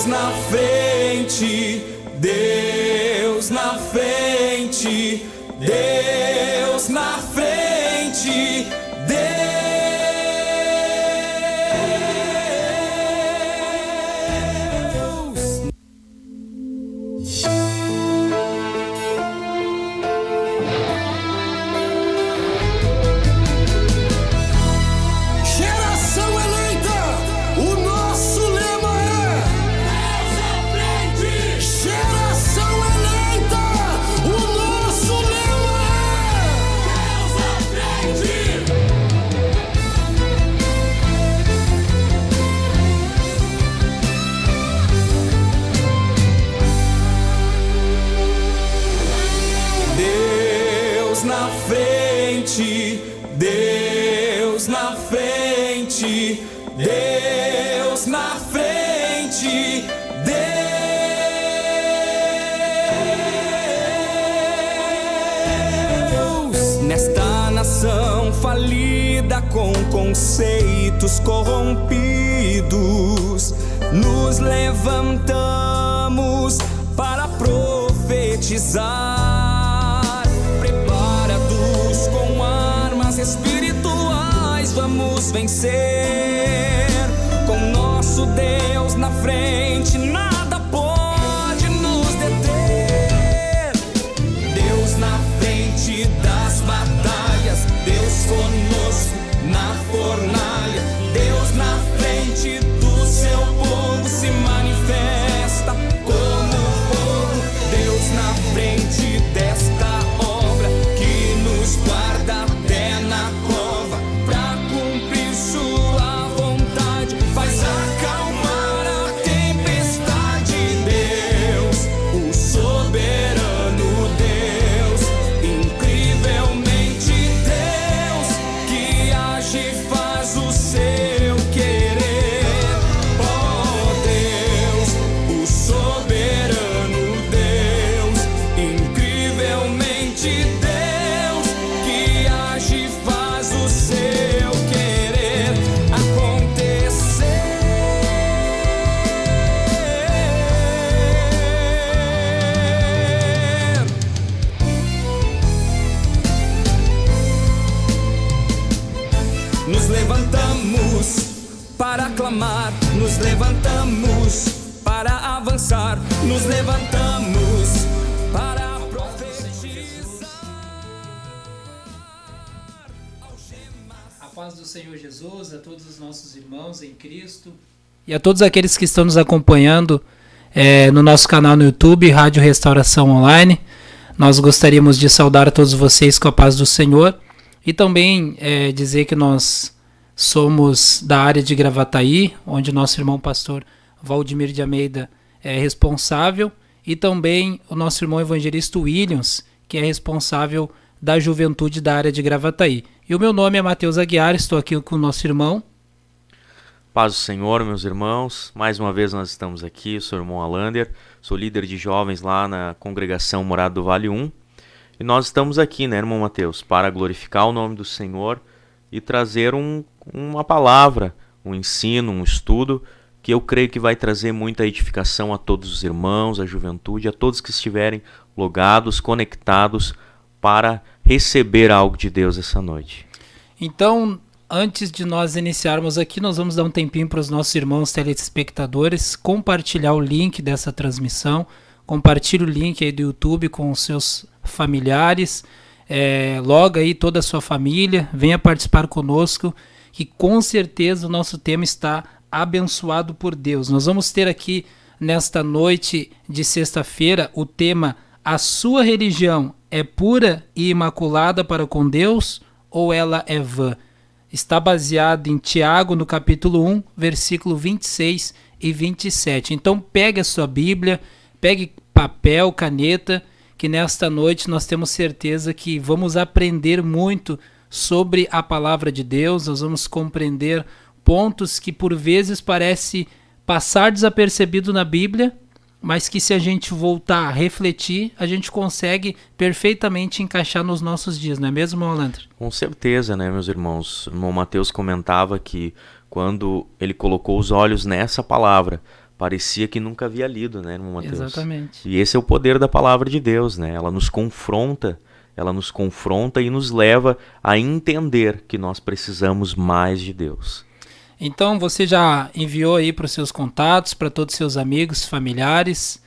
na frente, Deus na frente, Deus na frente, Deus. Geração eleita, o nosso lema é Deus à frente. Geração eleita, o nosso lema é Deus à frente. Deus na frente, Deus na frente, Deus na frente, Deus. Nesta nação falida com conceitos corrompidos, nos levantamos para profetizar. Preparados com armas espirituais, vamos vencer. Com nosso Deus na frente, nada pode nos deter. Deus na frente das batalhas, Deus conosco na fornalha. Deus na frente do seu povo se manifesta como fogo. Deus na frente desta obra que nos guarda até na cova, pra cumprir sua vontade, faz acalmar a tempestade. Deus, o soberano Deus, incrivelmente Deus, que age e faz o seu querer. Oh Deus, o soberano Deus, incrivelmente Deus, que age e faz o seu querer acontecer. Nos levantamos para clamar, nos levantamos para avançar, nos levantamos para profetizar. A paz do Senhor Jesus a todos os nossos irmãos em Cristo e a todos aqueles que estão nos acompanhando no nosso canal no YouTube, Rádio Restauração Online. Nós gostaríamos de saudar a todos vocês com a paz do Senhor e também dizer que nós somos da área de Gravataí, onde nosso irmão pastor Valdemir de Almeida é responsável, e também o nosso irmão evangelista Williams, que é responsável da juventude da área de Gravataí. E o meu nome é Matheus Aguiar, estou aqui com o nosso irmão. Paz do Senhor, meus irmãos. Mais uma vez nós estamos aqui, eu sou o irmão Alander, sou líder de jovens lá na congregação Morada do Vale 1. E nós estamos aqui, né, irmão Matheus, para glorificar o nome do Senhor e trazer uma palavra, um ensino, um estudo, que eu creio que vai trazer muita edificação a todos os irmãos, a juventude, a todos que estiverem logados, conectados, para receber algo de Deus essa noite. Então, antes de nós iniciarmos aqui, nós vamos dar um tempinho para os nossos irmãos telespectadores compartilhar o link dessa transmissão. Compartilhe o link aí do YouTube com os seus familiares, loga aí toda a sua família, venha participar conosco, que com certeza o nosso tema está abençoado por Deus. Nós vamos ter aqui nesta noite de sexta-feira o tema: a sua religião é pura e imaculada para com Deus ou ela é vã? Está baseado em Tiago, no capítulo 1, versículo 26 e 27. Então pegue a sua Bíblia, pegue papel, caneta, que nesta noite nós temos certeza que vamos aprender muito sobre a palavra de Deus. Nós vamos compreender pontos que por vezes parece passar desapercebido na Bíblia, mas que se a gente voltar a refletir, a gente consegue perfeitamente encaixar nos nossos dias, não é mesmo, Malandro? Com certeza, né, meus irmãos? O irmão Matheus comentava que quando ele colocou os olhos nessa palavra, parecia que nunca havia lido, né, irmão Mateus? Exatamente. E esse é o poder da palavra de Deus, né? Ela nos confronta e nos leva a entender que nós precisamos mais de Deus. Então você já enviou aí para os seus contatos, para todos os seus amigos, familiares,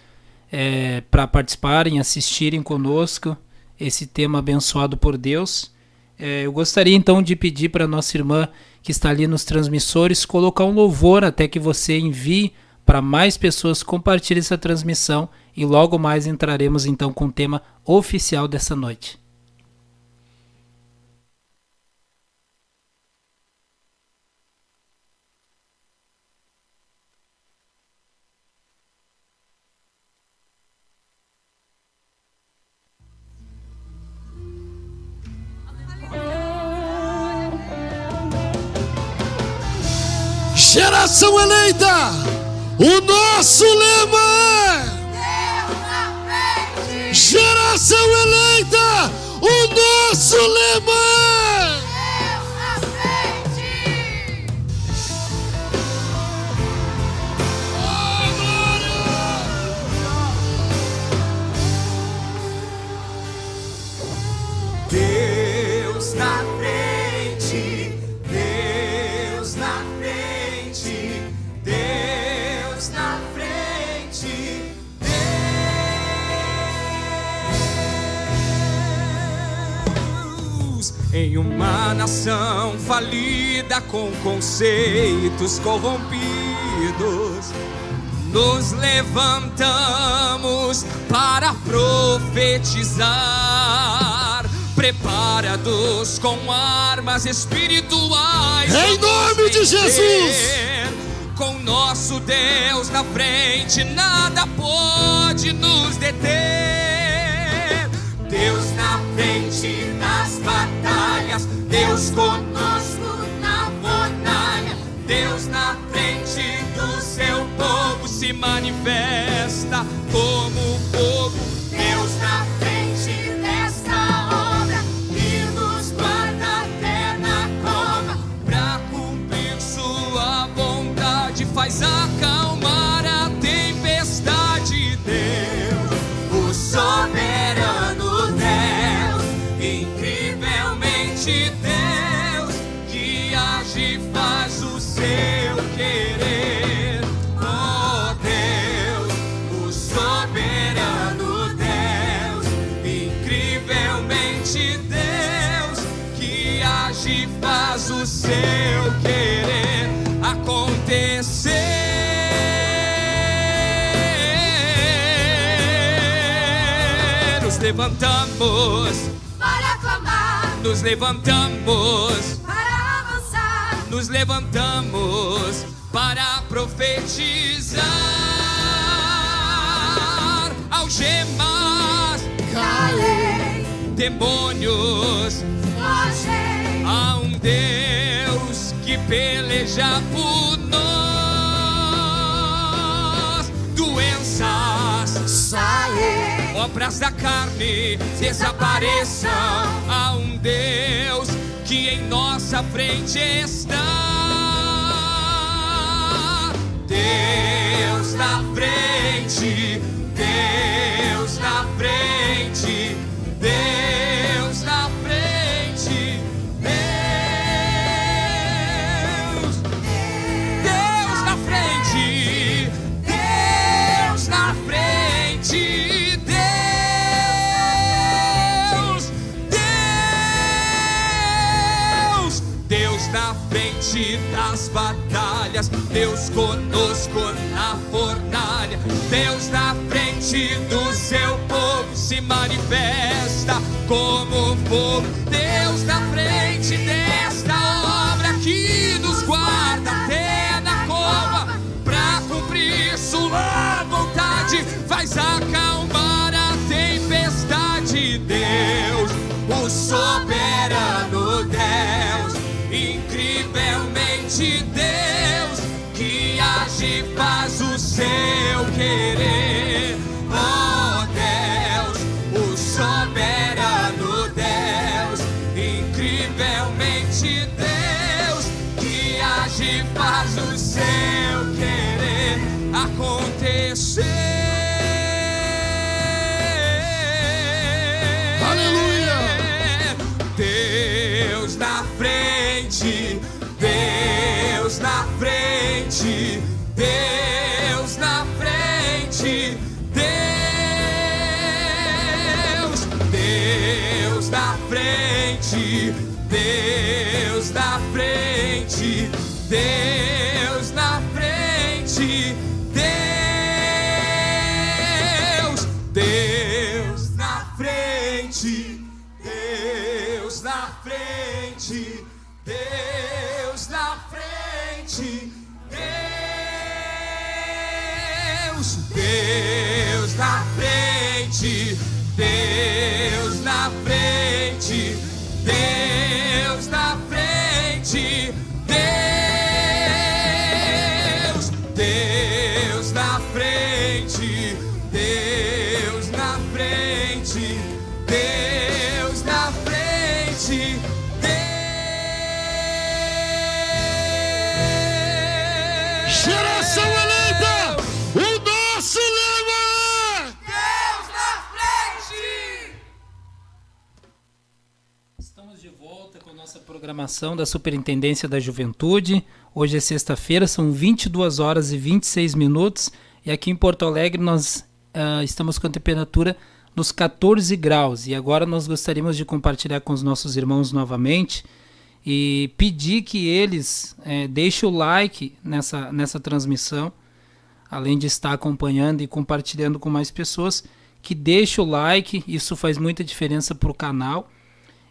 para participarem, assistirem conosco esse tema abençoado por Deus. Eu gostaria então de pedir para nossa irmã que está ali nos transmissores colocar um louvor até que você envie para mais pessoas, compartilhe essa transmissão e logo mais entraremos então com o tema oficial dessa noite. Geração eleita, o nosso lema é Deus na frente, Geração eleita, o nosso lema é Deus na frente. Oh, glória! Deus na frente, Deus na frente, Deus na frente, Deus. Em uma nação falida com conceitos corrompidos, nos levantamos para profetizar, preparados com armas espirituais. Em nome de Jesus! Com nosso Deus na frente, nada pode nos deter. Deus na frente nas batalhas, Deus conosco na fornalha. Deus na frente do seu povo se manifesta como fogo. Deus na frente desta obra e nos guarda até na cova. Pra cumprir sua vontade faz acalmar a tempestade. Deus, o soberano Deus, incrivelmente Deus, que age e faz o seu querer. Oh Deus, o soberano Deus, incrivelmente Deus, que age e faz o seu querer acontecer. Nos levantamos Para clamar, nos levantamos, para avançar, nos levantamos para profetizar. Algemas, calei, demônios, fogei, há um Deus que peleja por nós. Doenças, saí, obras da carne desapareçam. Há um Deus que em nossa frente está. Deus na frente, Deus na frente, Deus na frente, Deus, Deus na frente, Deus na frente, Deus na frente das batalhas, Deus conosco na fornalha. Deus na frente do seu povo se manifesta como fogo. Deus na frente desta obra que nos guarda até na cova. Pra cumprir sua vontade faz acalmar a tempestade. Deus, o soberano Deus, incrivelmente Deus, que age e faz o seu querer. Oh Deus, o soberano Deus, incrivelmente Deus, que age e faz o seu querer acontecer. Deus na frente, Deus na frente, Deus na frente, Deus na frente, Deus na frente, Deus na frente, Deus na frente, Deus na frente, Deus na frente, Deus na frente, Deus na frente, Deus na frente, Deus na frente, Geração eleita, o nosso lema é Deus na frente. Estamos de volta com a nossa programação da Superintendência da Juventude. Hoje é sexta-feira, são 22 horas e 26 minutos. E aqui em Porto Alegre nós estamos com a temperatura nos 14 graus. E agora nós gostaríamos de compartilhar com os nossos irmãos novamente e pedir que eles deixem o like nessa transmissão, além de estar acompanhando e compartilhando com mais pessoas, que deixem o like, isso faz muita diferença para o canal.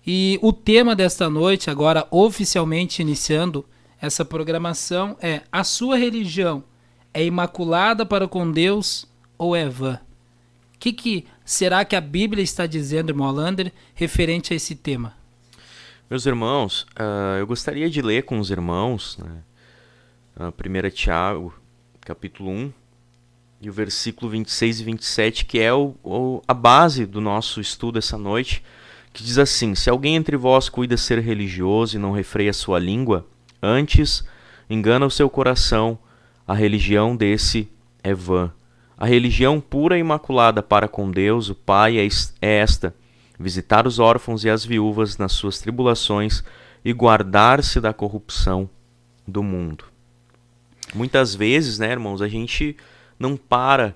E o tema desta noite, agora oficialmente iniciando essa programação, é: a sua religião é imaculada para com Deus ou é vã? O que será que a Bíblia está dizendo, irmão Alander, referente a esse tema? Meus irmãos, eu gostaria de ler com os irmãos, né, 1 Tiago, capítulo 1, e o versículo 26 e 27, que é a base do nosso estudo essa noite, que diz assim: se alguém entre vós cuida ser religioso e não refreia sua língua, antes engana o seu coração, a religião desse é vã. A religião pura e imaculada para com Deus, o Pai, é esta: visitar os órfãos e as viúvas nas suas tribulações e guardar-se da corrupção do mundo. Muitas vezes, né, irmãos, a gente não para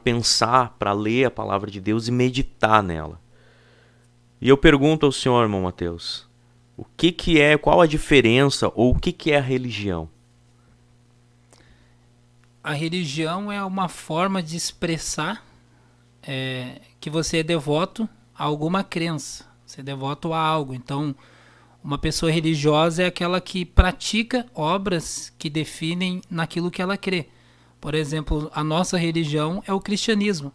pensar, para ler a palavra de Deus e meditar nela. E eu pergunto ao senhor, irmão Mateus, qual a diferença ou o que é a religião? A religião é uma forma de expressar que você é devoto a alguma crença, você é devoto a algo. Então, uma pessoa religiosa é aquela que pratica obras que definem naquilo que ela crê. Por exemplo, a nossa religião é o cristianismo.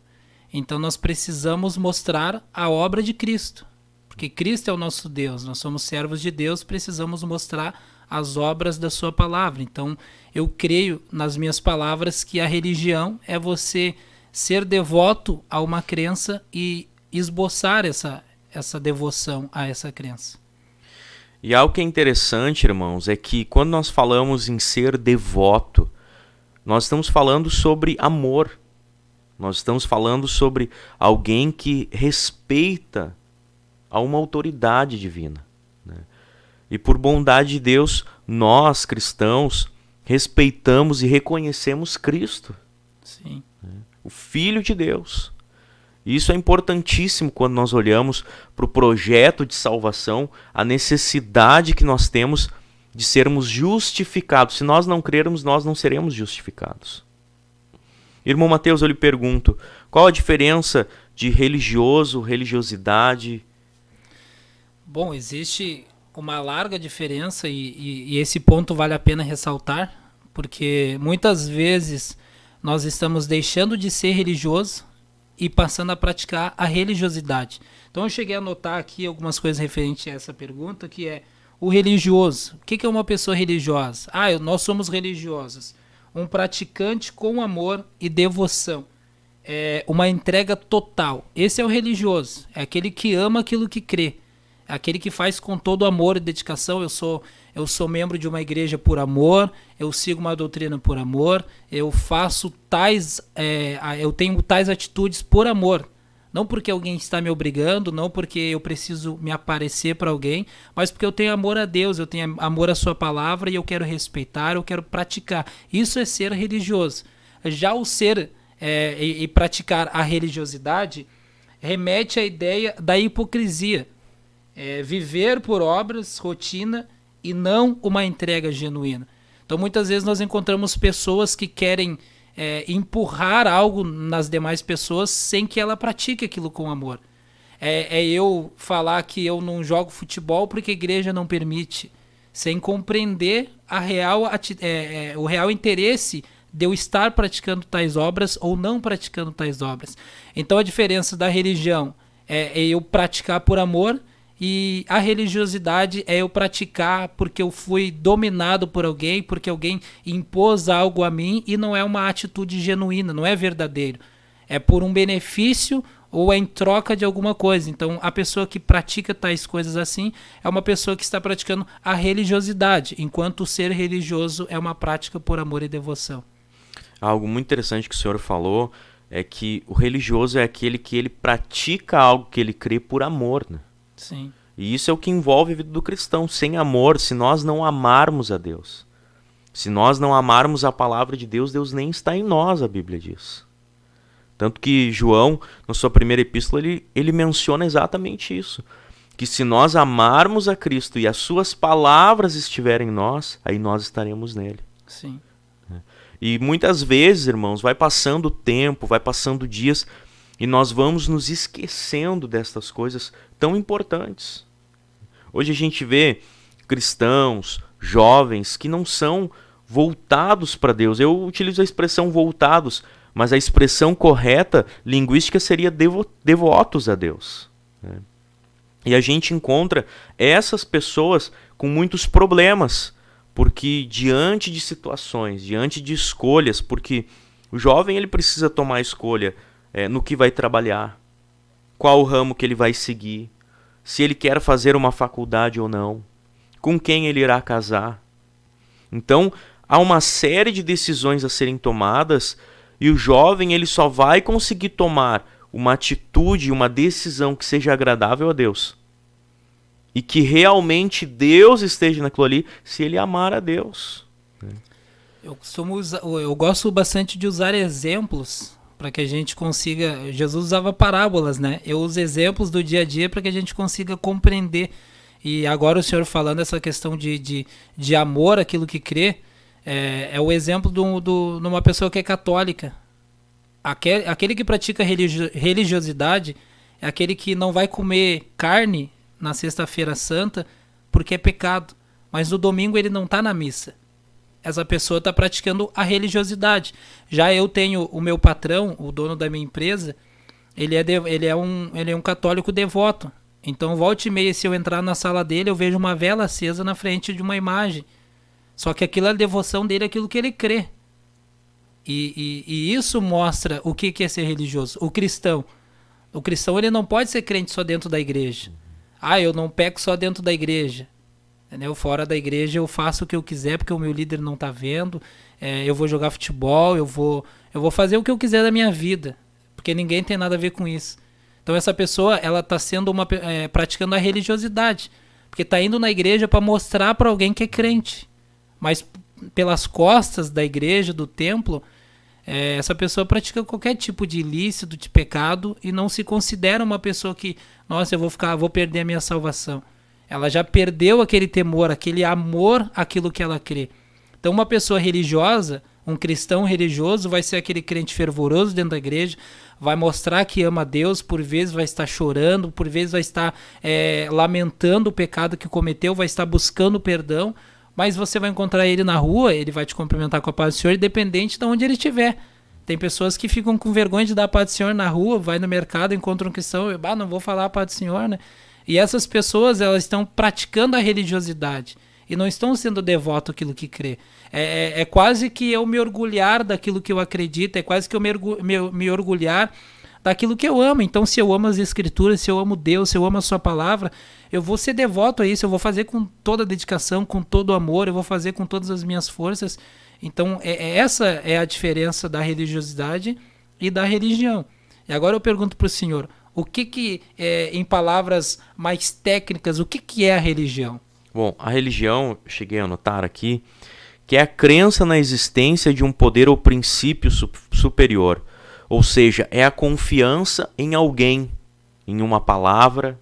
Então, nós precisamos mostrar a obra de Cristo, porque Cristo é o nosso Deus, nós somos servos de Deus, precisamos mostrar as obras da sua palavra. Então, eu creio nas minhas palavras que a religião é você ser devoto a uma crença e esboçar essa devoção a essa crença. E algo que é interessante, irmãos, é que quando nós falamos em ser devoto, nós estamos falando sobre amor. Nós estamos falando sobre alguém que respeita a uma autoridade divina, né? E por bondade de Deus, nós, cristãos, respeitamos e reconhecemos Cristo. Sim. O Filho de Deus. Isso é importantíssimo quando nós olhamos para o projeto de salvação, a necessidade que nós temos de sermos justificados. Se nós não crermos, nós não seremos justificados. Irmão Mateus, eu lhe pergunto, qual a diferença de religioso, religiosidade? Bom, existe uma larga diferença e esse ponto vale a pena ressaltar, porque muitas vezes nós estamos deixando de ser religioso e passando a praticar a religiosidade. Então eu cheguei a anotar aqui algumas coisas referentes a essa pergunta, que é o religioso. O que é uma pessoa religiosa? Nós somos religiosos. Um praticante com amor e devoção. É uma entrega total. Esse é o religioso. É aquele que ama aquilo que crê. É aquele que faz com todo amor e dedicação. Eu sou membro de uma igreja por amor, eu sigo uma doutrina por amor, eu faço eu tenho tais atitudes por amor. Não porque alguém está me obrigando, não porque eu preciso me aparecer para alguém, mas porque eu tenho amor a Deus, eu tenho amor à sua palavra e eu quero respeitar, eu quero praticar. Isso é ser religioso. Já o ser e praticar a religiosidade remete à ideia da hipocrisia. Viver por obras, rotina e não uma entrega genuína. Então muitas vezes nós encontramos pessoas que querem empurrar algo nas demais pessoas sem que ela pratique aquilo com amor. Eu falar que eu não jogo futebol porque a igreja não permite, sem compreender o real interesse de eu estar praticando tais obras ou não praticando tais obras. Então a diferença da religião é eu praticar por amor, e a religiosidade é eu praticar porque eu fui dominado por alguém, porque alguém impôs algo a mim, e não é uma atitude genuína, não é verdadeiro. É por um benefício ou é em troca de alguma coisa. Então a pessoa que pratica tais coisas assim é uma pessoa que está praticando a religiosidade, enquanto o ser religioso é uma prática por amor e devoção. Algo muito interessante que o senhor falou é que o religioso é aquele que ele pratica algo que ele crê por amor, né? Sim. E isso é o que envolve a vida do cristão. Sem amor, se nós não amarmos a Deus, se nós não amarmos a palavra de Deus, Deus nem está em nós, a Bíblia diz. Tanto que João, na sua primeira epístola, ele menciona exatamente isso. Que se nós amarmos a Cristo e as suas palavras estiverem em nós, aí nós estaremos nele. Sim. E muitas vezes, irmãos, vai passando o tempo, vai passando dias, e nós vamos nos esquecendo destas coisas tão importantes. Hoje a gente vê cristãos, jovens, que não são voltados para Deus. Eu utilizo a expressão voltados, mas a expressão correta, linguística, seria devotos a Deus. E a gente encontra essas pessoas com muitos problemas, porque diante de situações, diante de escolhas, porque o jovem ele precisa tomar escolha no que vai trabalhar, qual o ramo que ele vai seguir, se ele quer fazer uma faculdade ou não, com quem ele irá casar. Então, há uma série de decisões a serem tomadas, e o jovem ele só vai conseguir tomar uma atitude, uma decisão que seja agradável a Deus, e que realmente Deus esteja naquilo ali, se ele amar a Deus. Eu gosto bastante de usar exemplos para que a gente consiga... Jesus usava parábolas, né? Eu uso exemplos do dia a dia para que a gente consiga compreender. E agora o senhor falando essa questão de amor, aquilo que crê, é o exemplo de uma pessoa que é católica. Aquele que pratica religiosidade é aquele que não vai comer carne na sexta-feira santa porque é pecado, mas no domingo ele não está na missa. Essa pessoa está praticando a religiosidade. Já eu tenho o meu patrão, o dono da minha empresa, ele é um católico devoto. Então, volta e meia, se eu entrar na sala dele, eu vejo uma vela acesa na frente de uma imagem. Só que aquilo é a devoção dele, aquilo que ele crê. E isso mostra o que é ser religioso. O cristão ele não pode ser crente só dentro da igreja. Eu não peco só dentro da igreja. Entendeu? Fora da igreja eu faço o que eu quiser porque o meu líder não está vendo. Eu vou jogar futebol, eu vou fazer o que eu quiser da minha vida, porque ninguém tem nada a ver com isso. Então essa pessoa ela está sendo praticando a religiosidade, porque está indo na igreja para mostrar para alguém que é crente, mas pelas costas da igreja, do templo, essa pessoa pratica qualquer tipo de ilícito, de pecado, e não se considera uma pessoa que, nossa, eu vou perder a minha salvação. Ela já perdeu aquele temor, aquele amor àquilo que ela crê. Então uma pessoa religiosa, um cristão religioso, vai ser aquele crente fervoroso dentro da igreja, vai mostrar que ama a Deus, por vezes vai estar chorando, por vezes vai estar lamentando o pecado que cometeu, vai estar buscando perdão, mas você vai encontrar ele na rua, ele vai te cumprimentar com a paz do Senhor, independente de onde ele estiver. Tem pessoas que ficam com vergonha de dar a paz do Senhor na rua, vai no mercado, encontra um cristão, não vou falar a paz do Senhor, né? E essas pessoas, elas estão praticando a religiosidade e não estão sendo devoto àquilo que crê. É quase que eu me orgulhar daquilo que eu acredito, é quase que eu me orgulhar daquilo que eu amo. Então, se eu amo as Escrituras, se eu amo Deus, se eu amo a sua palavra, eu vou ser devoto a isso, eu vou fazer com toda a dedicação, com todo o amor, eu vou fazer com todas as minhas forças. Então, essa é a diferença da religiosidade e da religião. E agora eu pergunto para o senhor, O que em palavras mais técnicas, o que é a religião? Bom, a religião, cheguei a anotar aqui, que é a crença na existência de um poder ou princípio superior. Ou seja, é a confiança em alguém, em uma palavra.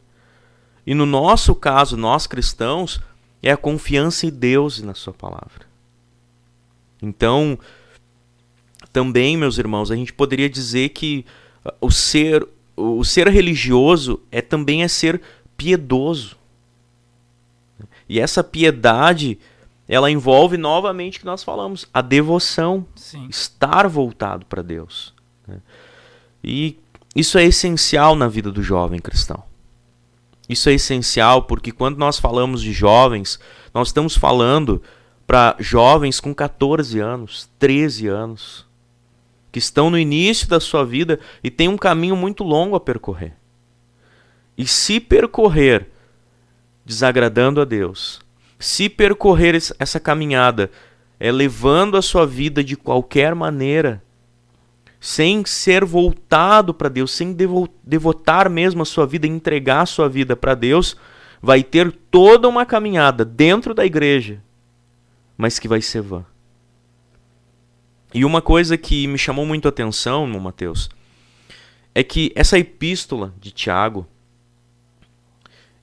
E no nosso caso, nós cristãos, é a confiança em Deus e na sua palavra. Então, também, meus irmãos, a gente poderia dizer que o ser religioso também é ser piedoso. E essa piedade, ela envolve novamente o que nós falamos, a devoção, Sim. estar voltado para Deus. E isso é essencial na vida do jovem cristão. Isso é essencial porque quando nós falamos de jovens, nós estamos falando para jovens com 14 anos, 13 anos, que estão no início da sua vida e têm um caminho muito longo a percorrer. E se percorrer desagradando a Deus, se percorrer essa caminhada levando a sua vida de qualquer maneira, sem ser voltado para Deus, sem devotar mesmo a sua vida, entregar a sua vida para Deus, vai ter toda uma caminhada dentro da igreja, mas que vai ser vã. E uma coisa que me chamou muito a atenção, irmão Mateus, é que essa epístola de Tiago,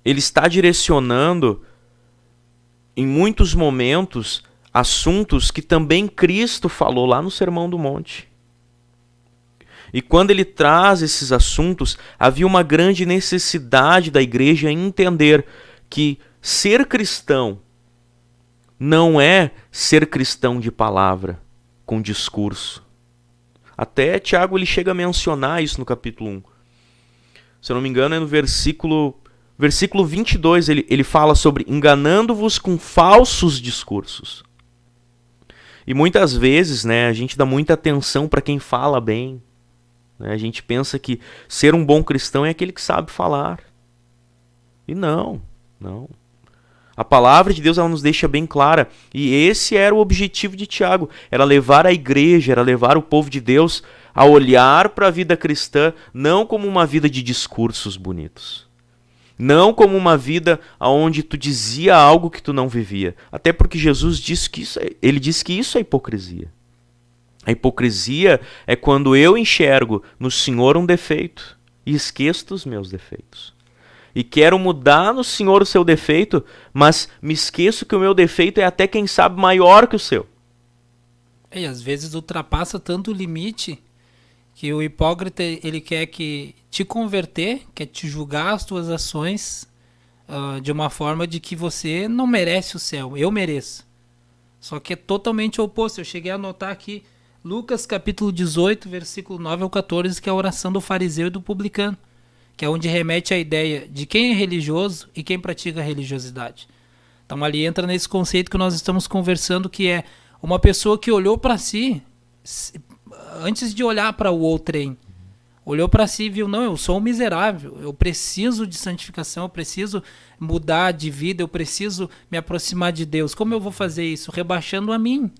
ele está direcionando em muitos momentos assuntos que também Cristo falou lá no Sermão do Monte. E quando ele traz esses assuntos, havia uma grande necessidade da igreja em entender que ser cristão não é ser cristão de palavra, com discurso. Até Tiago ele chega a mencionar isso no capítulo 1. Se eu não me engano, é no versículo 22, ele fala sobre enganando-vos com falsos discursos. E muitas vezes, né, a gente dá muita atenção para quem fala bem. A gente pensa que ser um bom cristão é aquele que sabe falar. E não. A palavra de Deus ela nos deixa bem clara. E esse era o objetivo de Tiago. Era levar a igreja, era levar o povo de Deus a olhar para a vida cristã não como uma vida de discursos bonitos. Não como uma vida onde tu dizia algo que tu não vivia. Até porque Jesus disse que isso é hipocrisia. A hipocrisia é quando eu enxergo no Senhor um defeito e esqueço dos meus defeitos. E quero mudar no Senhor o seu defeito, mas me esqueço que o meu defeito é até, quem sabe, maior que o seu. E às vezes ultrapassa tanto o limite que o hipócrita ele quer te converter, quer te julgar as tuas ações de uma forma de que você não merece o céu, eu mereço. Só que é totalmente o oposto. Eu cheguei a anotar aqui Lucas capítulo 18, versículo 9 ao 14, que é a oração do fariseu e do publicano, que é onde remete a ideia de quem é religioso e quem pratica a religiosidade. Então ali entra nesse conceito que nós estamos conversando, que é uma pessoa que olhou para si, antes de olhar para o outrem, olhou para si e viu, não, eu sou um miserável, eu preciso de santificação, eu preciso mudar de vida, eu preciso me aproximar de Deus. Como eu vou fazer isso? Rebaixando a mim.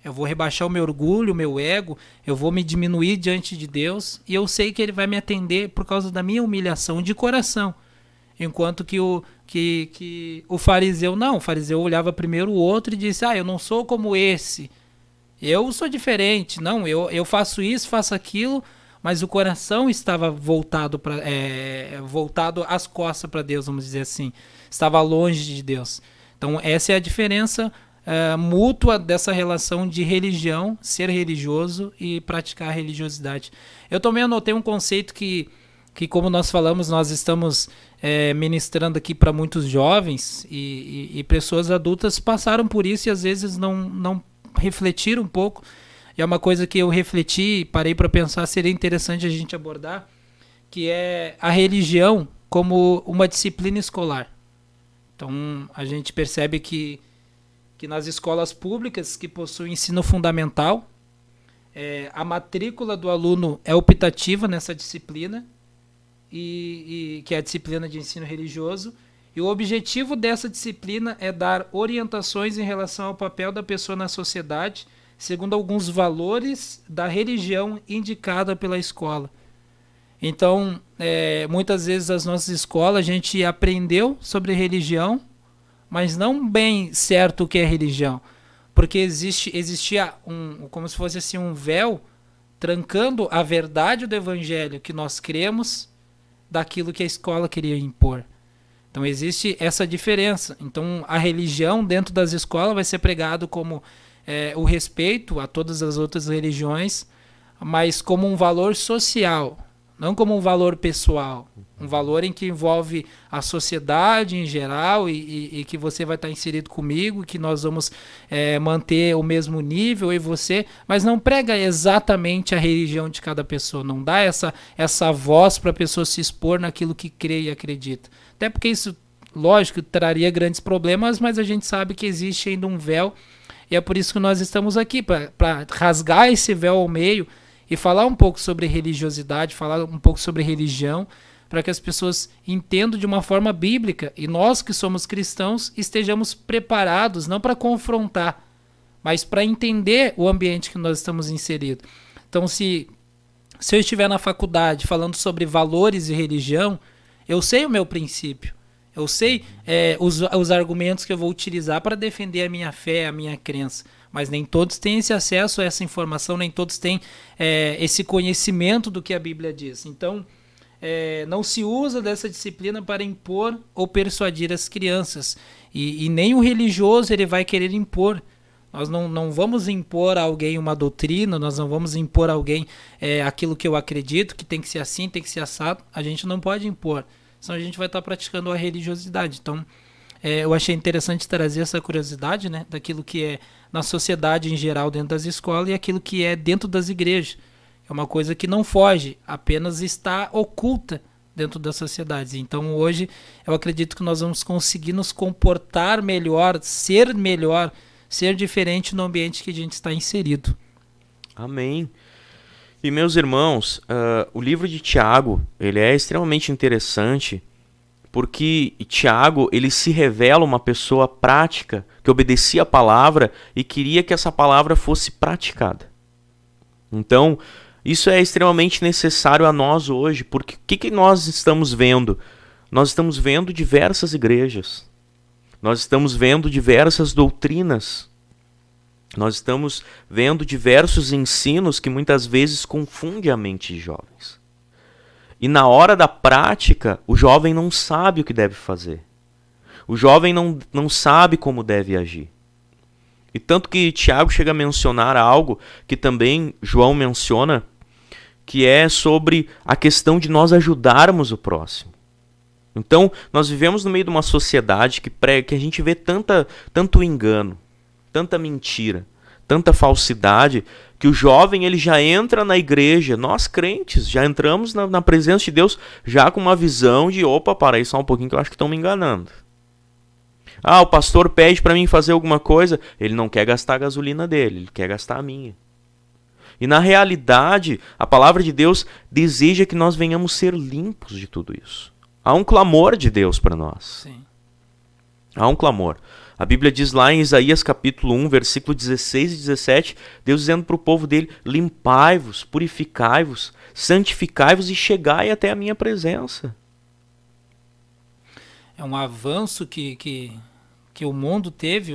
Eu vou rebaixar o meu orgulho, o meu ego, eu vou me diminuir diante de Deus e eu sei que Ele vai me atender por causa da minha humilhação de coração. Enquanto que o fariseu não, o fariseu olhava primeiro o outro e disse, eu não sou como esse, eu sou diferente, não, eu faço isso, faço aquilo, mas o coração estava voltado às costas para Deus, vamos dizer assim, estava longe de Deus. Então essa é a diferença mútua dessa relação de religião, ser religioso e praticar a religiosidade. Eu também anotei um conceito que como nós falamos, nós estamos ministrando aqui para muitos jovens e pessoas adultas passaram por isso e às vezes não refletiram um pouco. E é uma coisa que eu refleti e parei para pensar, seria interessante a gente abordar, que é a religião como uma disciplina escolar. Então a gente percebe que nas escolas públicas que possuem ensino fundamental, a matrícula do aluno é optativa nessa disciplina, e que é a disciplina de ensino religioso, e o objetivo dessa disciplina é dar orientações em relação ao papel da pessoa na sociedade, segundo alguns valores da religião indicada pela escola. Então, muitas vezes as nossas escolas a gente aprendeu sobre religião, mas não bem certo o que é religião. Porque existia como se fosse assim, um véu trancando a verdade do evangelho que nós cremos daquilo que a escola queria impor. Então existe essa diferença. Então a religião dentro das escolas vai ser pregado como o respeito a todas as outras religiões, mas como um valor social, não como um valor pessoal. Um valor em que envolve a sociedade em geral e que você vai estar inserido comigo, que nós vamos manter o mesmo nível e você, mas não prega exatamente a religião de cada pessoa, não dá essa voz para a pessoa se expor naquilo que crê e acredita. Até porque isso, lógico, traria grandes problemas, mas a gente sabe que existe ainda um véu e é por isso que nós estamos aqui, para rasgar esse véu ao meio e falar um pouco sobre religiosidade, falar um pouco sobre religião, para que as pessoas entendam de uma forma bíblica e nós que somos cristãos estejamos preparados, não para confrontar, mas para entender o ambiente que nós estamos inseridos. Então, se eu estiver na faculdade falando sobre valores e religião, eu sei o meu princípio, eu sei os argumentos que eu vou utilizar para defender a minha fé, a minha crença. Mas nem todos têm esse acesso a essa informação, nem todos têm esse conhecimento do que a Bíblia diz. Então, não se usa dessa disciplina para impor ou persuadir as crianças. E nem o religioso ele vai querer impor. Nós não vamos impor a alguém uma doutrina, nós não vamos impor a alguém aquilo que eu acredito, que tem que ser assim, tem que ser assado. A gente não pode impor, senão a gente vai estar praticando a religiosidade. Então, eu achei interessante trazer essa curiosidade, né, daquilo que é na sociedade em geral dentro das escolas e aquilo que é dentro das igrejas. É uma coisa que não foge, apenas está oculta dentro das sociedades. Então hoje eu acredito que nós vamos conseguir nos comportar melhor, ser diferente no ambiente que a gente está inserido. Amém. E meus irmãos, o livro de Tiago, ele é extremamente interessante, porque Tiago, ele se revela uma pessoa prática, que obedecia a palavra e queria que essa palavra fosse praticada. Então, isso é extremamente necessário a nós hoje, porque o que nós estamos vendo? Nós estamos vendo diversas igrejas, nós estamos vendo diversas doutrinas, nós estamos vendo diversos ensinos que muitas vezes confundem a mente de jovens. E na hora da prática, o jovem não sabe o que deve fazer. O jovem não sabe como deve agir. E tanto que Tiago chega a mencionar algo que também João menciona, que é sobre a questão de nós ajudarmos o próximo. Então, nós vivemos no meio de uma sociedade que a gente vê tanto engano, tanta mentira, tanta falsidade, que o jovem ele já entra na igreja, nós crentes, já entramos na presença de Deus já com uma visão de, opa, para aí só um pouquinho que eu acho que estão me enganando. O pastor pede para mim fazer alguma coisa, ele não quer gastar a gasolina dele, ele quer gastar a minha. E na realidade, a palavra de Deus deseja que nós venhamos ser limpos de tudo isso. Há um clamor de Deus para nós. Sim. Há um clamor. A Bíblia diz lá em Isaías capítulo 1, versículo 16 e 17, Deus dizendo para o povo dele, limpai-vos, purificai-vos, santificai-vos e chegai até a minha presença. É um avanço que o mundo teve,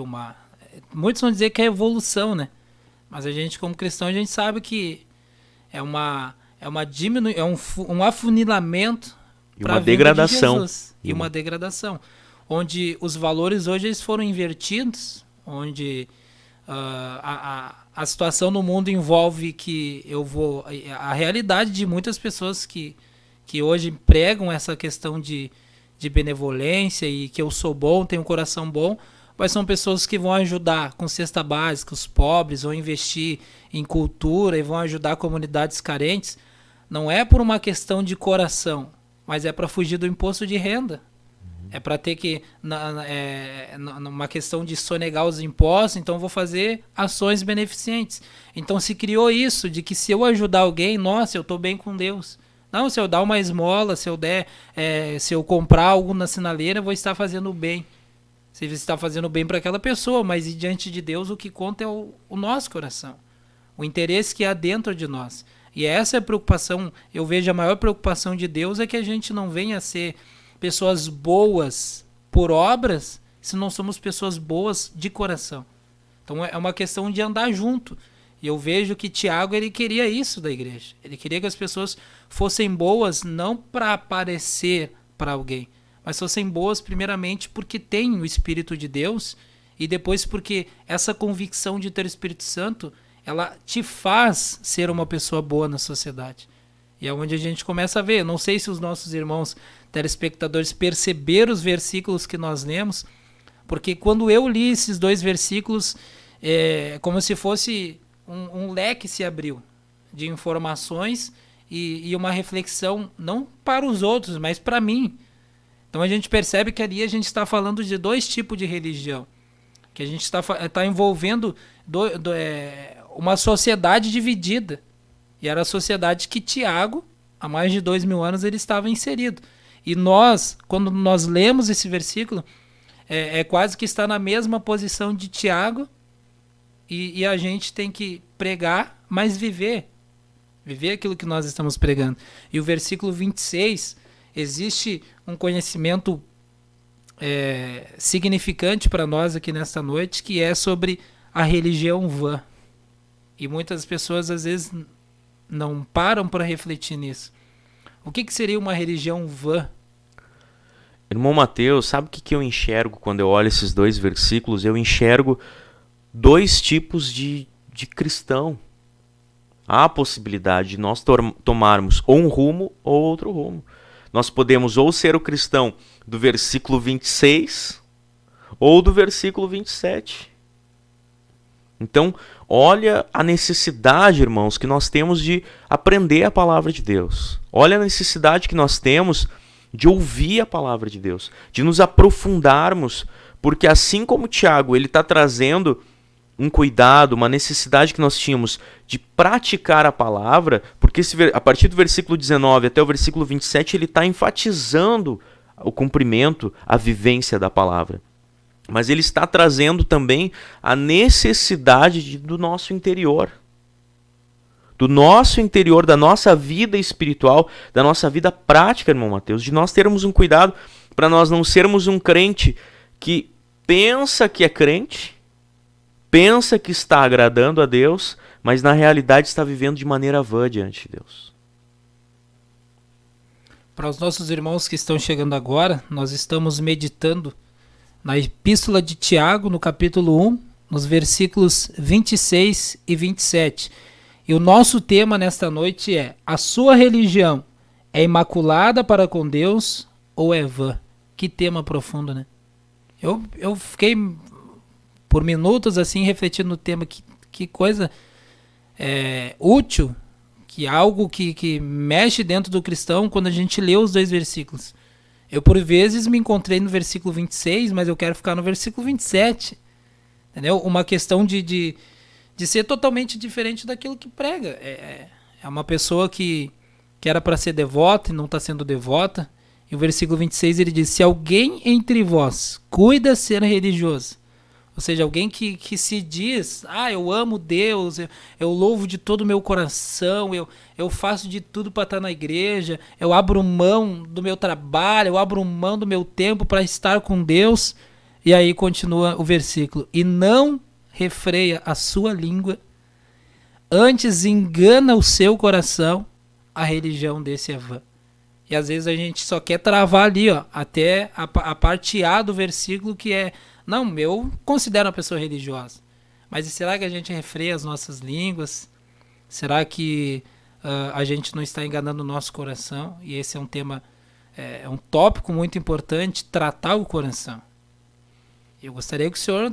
muitos vão dizer que é evolução, né? Mas a gente, como cristão, a gente sabe que é um afunilamento e uma degradação. E uma degradação. Onde os valores hoje eles foram invertidos, onde a situação no mundo envolve que a realidade de muitas pessoas que hoje pregam essa questão de benevolência e que eu sou bom, tenho um coração bom, mas são pessoas que vão ajudar com cesta básica, os pobres, vão investir em cultura e vão ajudar comunidades carentes. Não é por uma questão de coração, mas é para fugir do imposto de renda. É para ter que, numa questão de sonegar os impostos, então vou fazer ações beneficentes. Então se criou isso, de que se eu ajudar alguém, nossa, eu estou bem com Deus. Não, se eu dar uma esmola, se eu comprar algo na sinaleira, eu vou estar fazendo bem. Você está fazendo bem para aquela pessoa, mas diante de Deus o que conta é o nosso coração. O interesse que há dentro de nós. E essa é a preocupação, eu vejo a maior preocupação de Deus é que a gente não venha a ser pessoas boas por obras, se não somos pessoas boas de coração. Então é uma questão de andar junto. E eu vejo que Tiago, ele queria isso da igreja. Ele queria que as pessoas fossem boas não para aparecer para alguém, mas fossem boas primeiramente porque têm o Espírito de Deus e depois porque essa convicção de ter o Espírito Santo, ela te faz ser uma pessoa boa na sociedade. E é onde a gente começa a ver. Eu não sei se os nossos irmãos telespectadores perceberam os versículos que nós lemos, porque quando eu li esses 2 versículos, é como se fosse um leque se abriu de informações e uma reflexão, não para os outros, mas para mim. Então a gente percebe que ali a gente está falando de 2 tipos de religião, que a gente está envolvendo uma sociedade dividida. E era a sociedade que Tiago, há mais de 2000 anos, ele estava inserido. E nós, quando nós lemos esse versículo, é quase que está na mesma posição de Tiago, e a gente tem que pregar, mas viver aquilo que nós estamos pregando. E o versículo 26, existe um conhecimento significante para nós aqui nesta noite, que é sobre a religião vã. E muitas pessoas às vezes não param para refletir nisso. O que seria uma religião vã? Irmão Mateus, sabe o que eu enxergo quando eu olho esses 2 versículos? Eu enxergo 2 tipos de cristão. Há a possibilidade de nós tomarmos ou um rumo ou outro rumo. Nós podemos ou ser o cristão do versículo 26 ou do versículo 27. Então, olha a necessidade, irmãos, que nós temos de aprender a palavra de Deus. Olha a necessidade que nós temos de ouvir a palavra de Deus, de nos aprofundarmos, porque assim como Tiago, ele está trazendo um cuidado, uma necessidade que nós tínhamos de praticar a palavra, porque a partir do versículo 19 até o versículo 27, ele está enfatizando o cumprimento, a vivência da palavra. Mas ele está trazendo também a necessidade do nosso interior. Do nosso interior, da nossa vida espiritual, da nossa vida prática, irmão Mateus, de nós termos um cuidado para nós não sermos um crente que pensa que é crente, pensa que está agradando a Deus, mas na realidade está vivendo de maneira vã diante de Deus. Para os nossos irmãos que estão chegando agora, nós estamos meditando na Epístola de Tiago, no capítulo 1, nos versículos 26 e 27. E o nosso tema nesta noite é: a sua religião é imaculada para com Deus ou é vã? Que tema profundo, né? Eu fiquei por minutos assim refletindo no tema, que coisa útil, que algo que mexe dentro do cristão quando a gente lê os 2 versículos. Eu por vezes me encontrei no versículo 26, mas eu quero ficar no versículo 27. Entendeu? Uma questão de ser totalmente diferente daquilo que prega. É uma pessoa que era para ser devota e não está sendo devota. E o versículo 26 ele diz: se alguém entre vós cuida ser religioso, ou seja, alguém que se diz, eu amo Deus, eu louvo de todo o meu coração, eu faço de tudo para estar na igreja, eu abro mão do meu trabalho, eu abro mão do meu tempo para estar com Deus. E aí continua o versículo: e não refreia a sua língua, antes engana o seu coração, a religião desse é vã. E às vezes a gente só quer travar ali, até a parte A do versículo, que é: não, eu considero uma pessoa religiosa. Mas será que a gente refreia as nossas línguas? Será que a gente não está enganando o nosso coração? E esse é um tema, é um tópico muito importante, tratar o coração. Eu gostaria que o senhor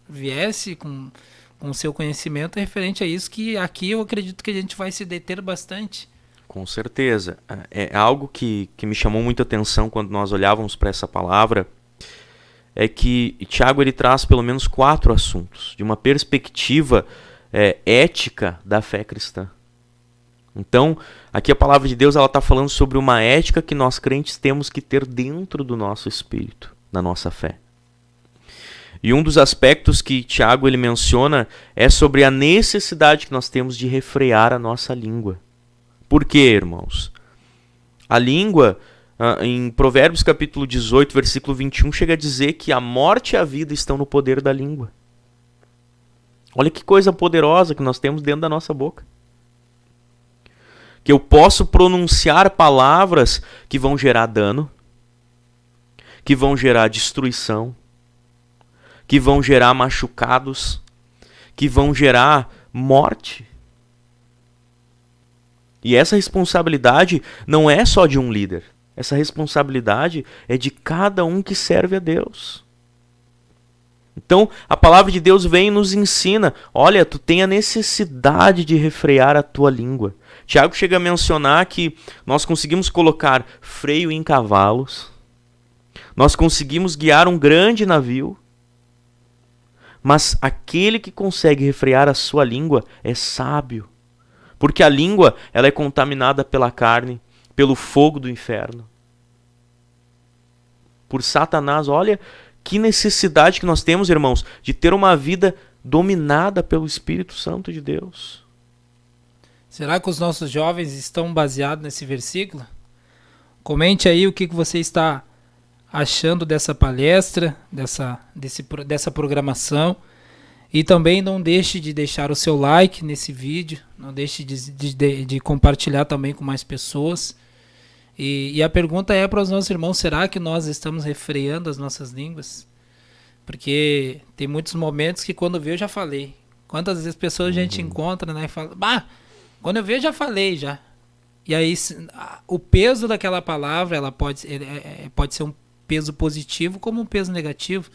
viesse com o seu conhecimento referente a isso, que aqui eu acredito que a gente vai se deter bastante. Com certeza. É algo que me chamou muita atenção quando nós olhávamos para essa palavra, é que Tiago ele traz pelo menos 4 assuntos, de uma perspectiva ética da fé cristã. Então, aqui a palavra de Deus está falando sobre uma ética que nós crentes temos que ter dentro do nosso espírito, da nossa fé. E um dos aspectos que Tiago ele menciona é sobre a necessidade que nós temos de refrear a nossa língua. Por quê, irmãos? A língua, em Provérbios capítulo 18, versículo 21, chega a dizer que a morte e a vida estão no poder da língua. Olha que coisa poderosa que nós temos dentro da nossa boca. Que eu posso pronunciar palavras que vão gerar dano, que vão gerar destruição, que vão gerar machucados, que vão gerar morte. E essa responsabilidade não é só de um líder. Essa responsabilidade é de cada um que serve a Deus. Então, a palavra de Deus vem e nos ensina, olha, tu tem a necessidade de refrear a tua língua. Tiago chega a mencionar que nós conseguimos colocar freio em cavalos, nós conseguimos guiar um grande navio, mas aquele que consegue refrear a sua língua é sábio. Porque a língua, ela é contaminada pela carne, pelo fogo do inferno. Por Satanás. Olha que necessidade que nós temos, irmãos, de ter uma vida dominada pelo Espírito Santo de Deus. Será que os nossos jovens estão baseados nesse versículo? Comente aí o que você está achando dessa palestra, dessa programação. E também não deixe de deixar o seu like nesse vídeo, não deixe de compartilhar também com mais pessoas. E a pergunta é para os nossos irmãos, será que nós estamos refreando as nossas línguas? Porque tem muitos momentos que quando eu vi eu já falei. Quantas vezes pessoas a gente encontra, né, e fala, quando eu vi eu já falei já. E aí o peso daquela palavra, ela pode ser um peso positivo como um peso negativo.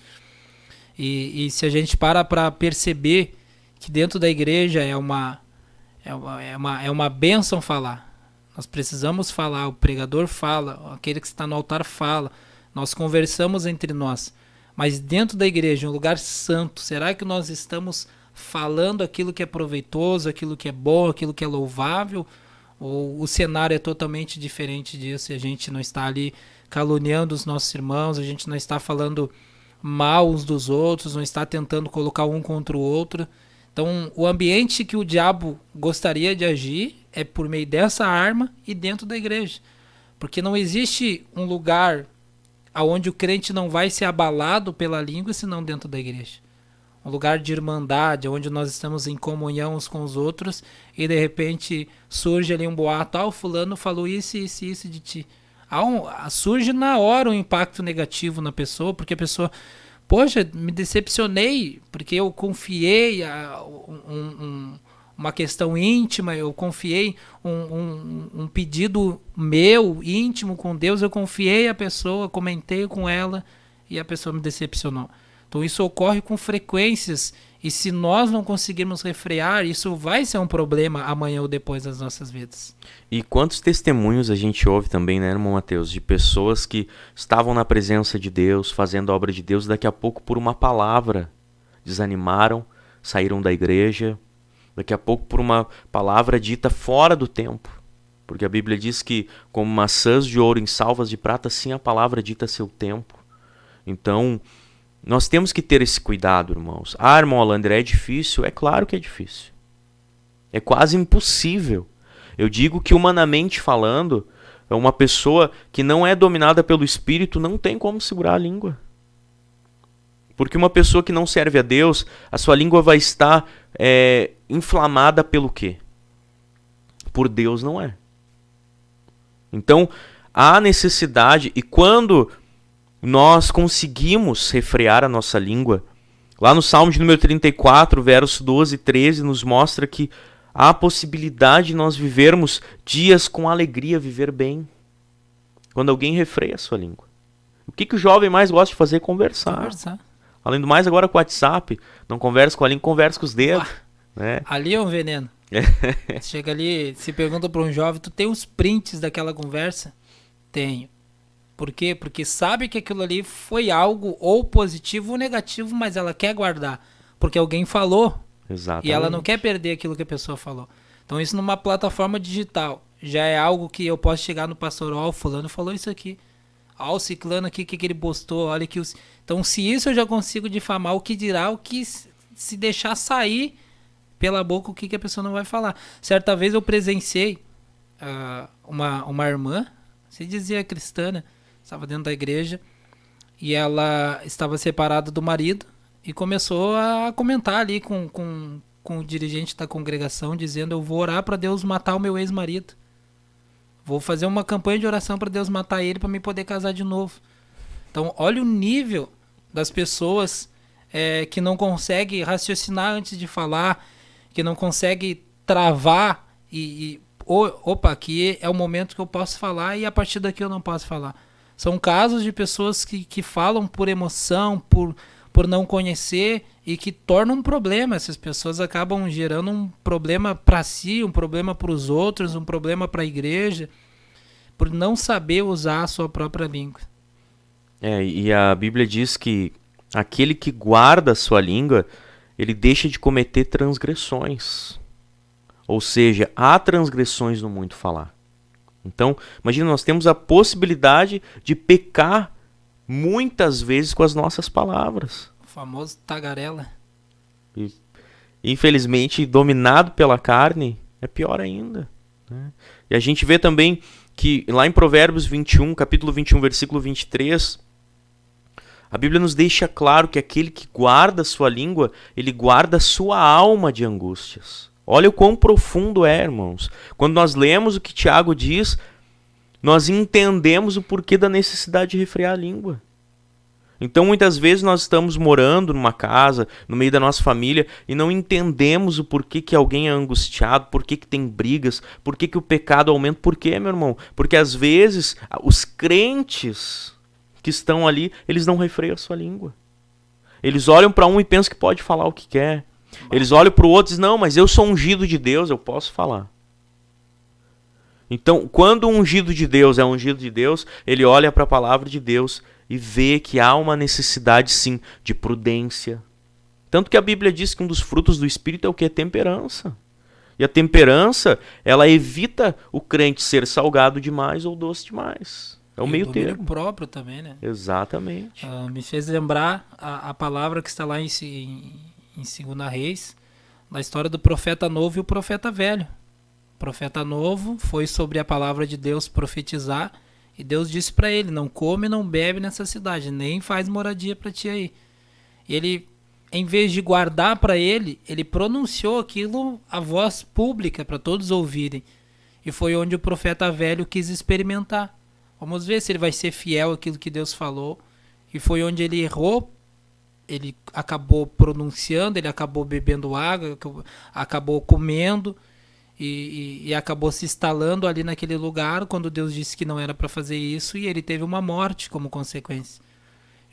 E se a gente para perceber que dentro da igreja é uma bênção falar. Nós precisamos falar, o pregador fala, aquele que está no altar fala, nós conversamos entre nós. Mas dentro da igreja, um lugar santo, será que nós estamos falando aquilo que é proveitoso, aquilo que é bom, aquilo que é louvável? Ou o cenário é totalmente diferente disso e a gente não está ali caluniando os nossos irmãos, a gente não está falando mal uns dos outros, não está tentando colocar um contra o outro. Então, o ambiente que o diabo gostaria de agir é por meio dessa arma e dentro da igreja. Porque não existe um lugar onde o crente não vai ser abalado pela língua, senão dentro da igreja. Um lugar de irmandade, onde nós estamos em comunhão uns com os outros e de repente surge ali um boato, fulano falou isso de ti. Surge na hora um impacto negativo na pessoa, porque a pessoa, poxa, me decepcionei, porque eu confiei uma questão íntima, eu confiei um pedido meu, íntimo com Deus, eu confiei a pessoa, comentei com ela e a pessoa me decepcionou. Então isso ocorre com frequências e se nós não conseguirmos refrear, isso vai ser um problema amanhã ou depois das nossas vidas. E quantos testemunhos a gente ouve também, né, irmão Mateus, de pessoas que estavam na presença de Deus, fazendo a obra de Deus, daqui a pouco por uma palavra desanimaram, saíram da igreja, daqui a pouco por uma palavra dita fora do tempo. Porque a Bíblia diz que como maçãs de ouro em salvas de prata, assim a palavra dita a seu tempo. Então, nós temos que ter esse cuidado, irmãos. Irmão Alander, é difícil? É claro que é difícil. É quase impossível. Eu digo que humanamente falando, uma pessoa que não é dominada pelo Espírito não tem como segurar a língua. Porque uma pessoa que não serve a Deus, a sua língua vai estar inflamada pelo quê? Por Deus não é. Então, há necessidade, e quando nós conseguimos refrear a nossa língua, lá no Salmo de número 34, verso 12 e 13, nos mostra que há a possibilidade de nós vivermos dias com alegria, viver bem, quando alguém refreia a sua língua. O que o jovem mais gosta de fazer é conversar. Além do mais, agora com o WhatsApp, não conversa com a língua, conversa com os dedos. Né? Ali é um veneno. Chega ali, se pergunta para um jovem, tu tem os prints daquela conversa? Tenho. Por quê? Porque sabe que aquilo ali foi algo ou positivo ou negativo, mas ela quer guardar. Porque alguém falou. Exatamente. E ela não quer perder aquilo que a pessoa falou. Então isso numa plataforma digital já é algo que eu posso chegar no pastor, o fulano falou isso aqui. O ciclano aqui, o que ele postou, olha que Então se isso eu já consigo difamar, o que dirá, o que se deixar sair pela boca, o que a pessoa não vai falar. Certa vez eu presenciei uma irmã, se dizia cristã, né? Estava dentro da igreja e ela estava separada do marido e começou a comentar ali com o dirigente da congregação, dizendo: eu vou orar para Deus matar o meu ex-marido. Vou fazer uma campanha de oração para Deus matar ele para me poder casar de novo. Então, olha o nível das pessoas que não conseguem raciocinar antes de falar, que não conseguem travar opa, aqui é o momento que eu posso falar e a partir daqui eu não posso falar. São casos de pessoas que falam por emoção, por não conhecer e que tornam um problema. Essas pessoas acabam gerando um problema para si, um problema para os outros, um problema para a igreja, por não saber usar a sua própria língua. E a Bíblia diz que aquele que guarda a sua língua, ele deixa de cometer transgressões. Ou seja, há transgressões no muito falar. Então, imagina, nós temos a possibilidade de pecar muitas vezes com as nossas palavras. O famoso tagarela. E, infelizmente, dominado pela carne, é pior ainda, né? E a gente vê também que lá em Provérbios 21, capítulo 21, versículo 23, a Bíblia nos deixa claro que aquele que guarda a sua língua, ele guarda a sua alma de angústias. Olha o quão profundo é, irmãos. Quando nós lemos o que Tiago diz, nós entendemos o porquê da necessidade de refrear a língua. Então, muitas vezes nós estamos morando numa casa, no meio da nossa família, e não entendemos o porquê que alguém é angustiado, porquê que tem brigas, porquê que o pecado aumenta. Por quê, meu irmão? Porque às vezes os crentes que estão ali, eles não refreiam a sua língua. Eles olham para um e pensam que pode falar o que quer. Eles olham para o outro e dizem: não, mas eu sou ungido de Deus, eu posso falar. Então, quando o ungido de Deus é ungido de Deus, ele olha para a palavra de Deus e vê que há uma necessidade, sim, de prudência. Tanto que a Bíblia diz que um dos frutos do Espírito é o que? É temperança. E a temperança, ela evita o crente ser salgado demais ou doce demais. É o meio termo. Próprio também, né? Exatamente. Me fez lembrar a palavra que está lá em 2 Reis, na história do profeta novo e o profeta velho. O profeta novo foi sobre a palavra de Deus profetizar, e Deus disse para ele: não come, não bebe nessa cidade, nem faz moradia para ti aí. E ele, em vez de guardar para ele, ele pronunciou aquilo a voz pública para todos ouvirem. E foi onde o profeta velho quis experimentar. Vamos ver se ele vai ser fiel àquilo que Deus falou. E foi onde ele errou. Ele acabou pronunciando, ele acabou bebendo água, acabou comendo e acabou se instalando ali naquele lugar quando Deus disse que não era para fazer isso, e ele teve uma morte como consequência.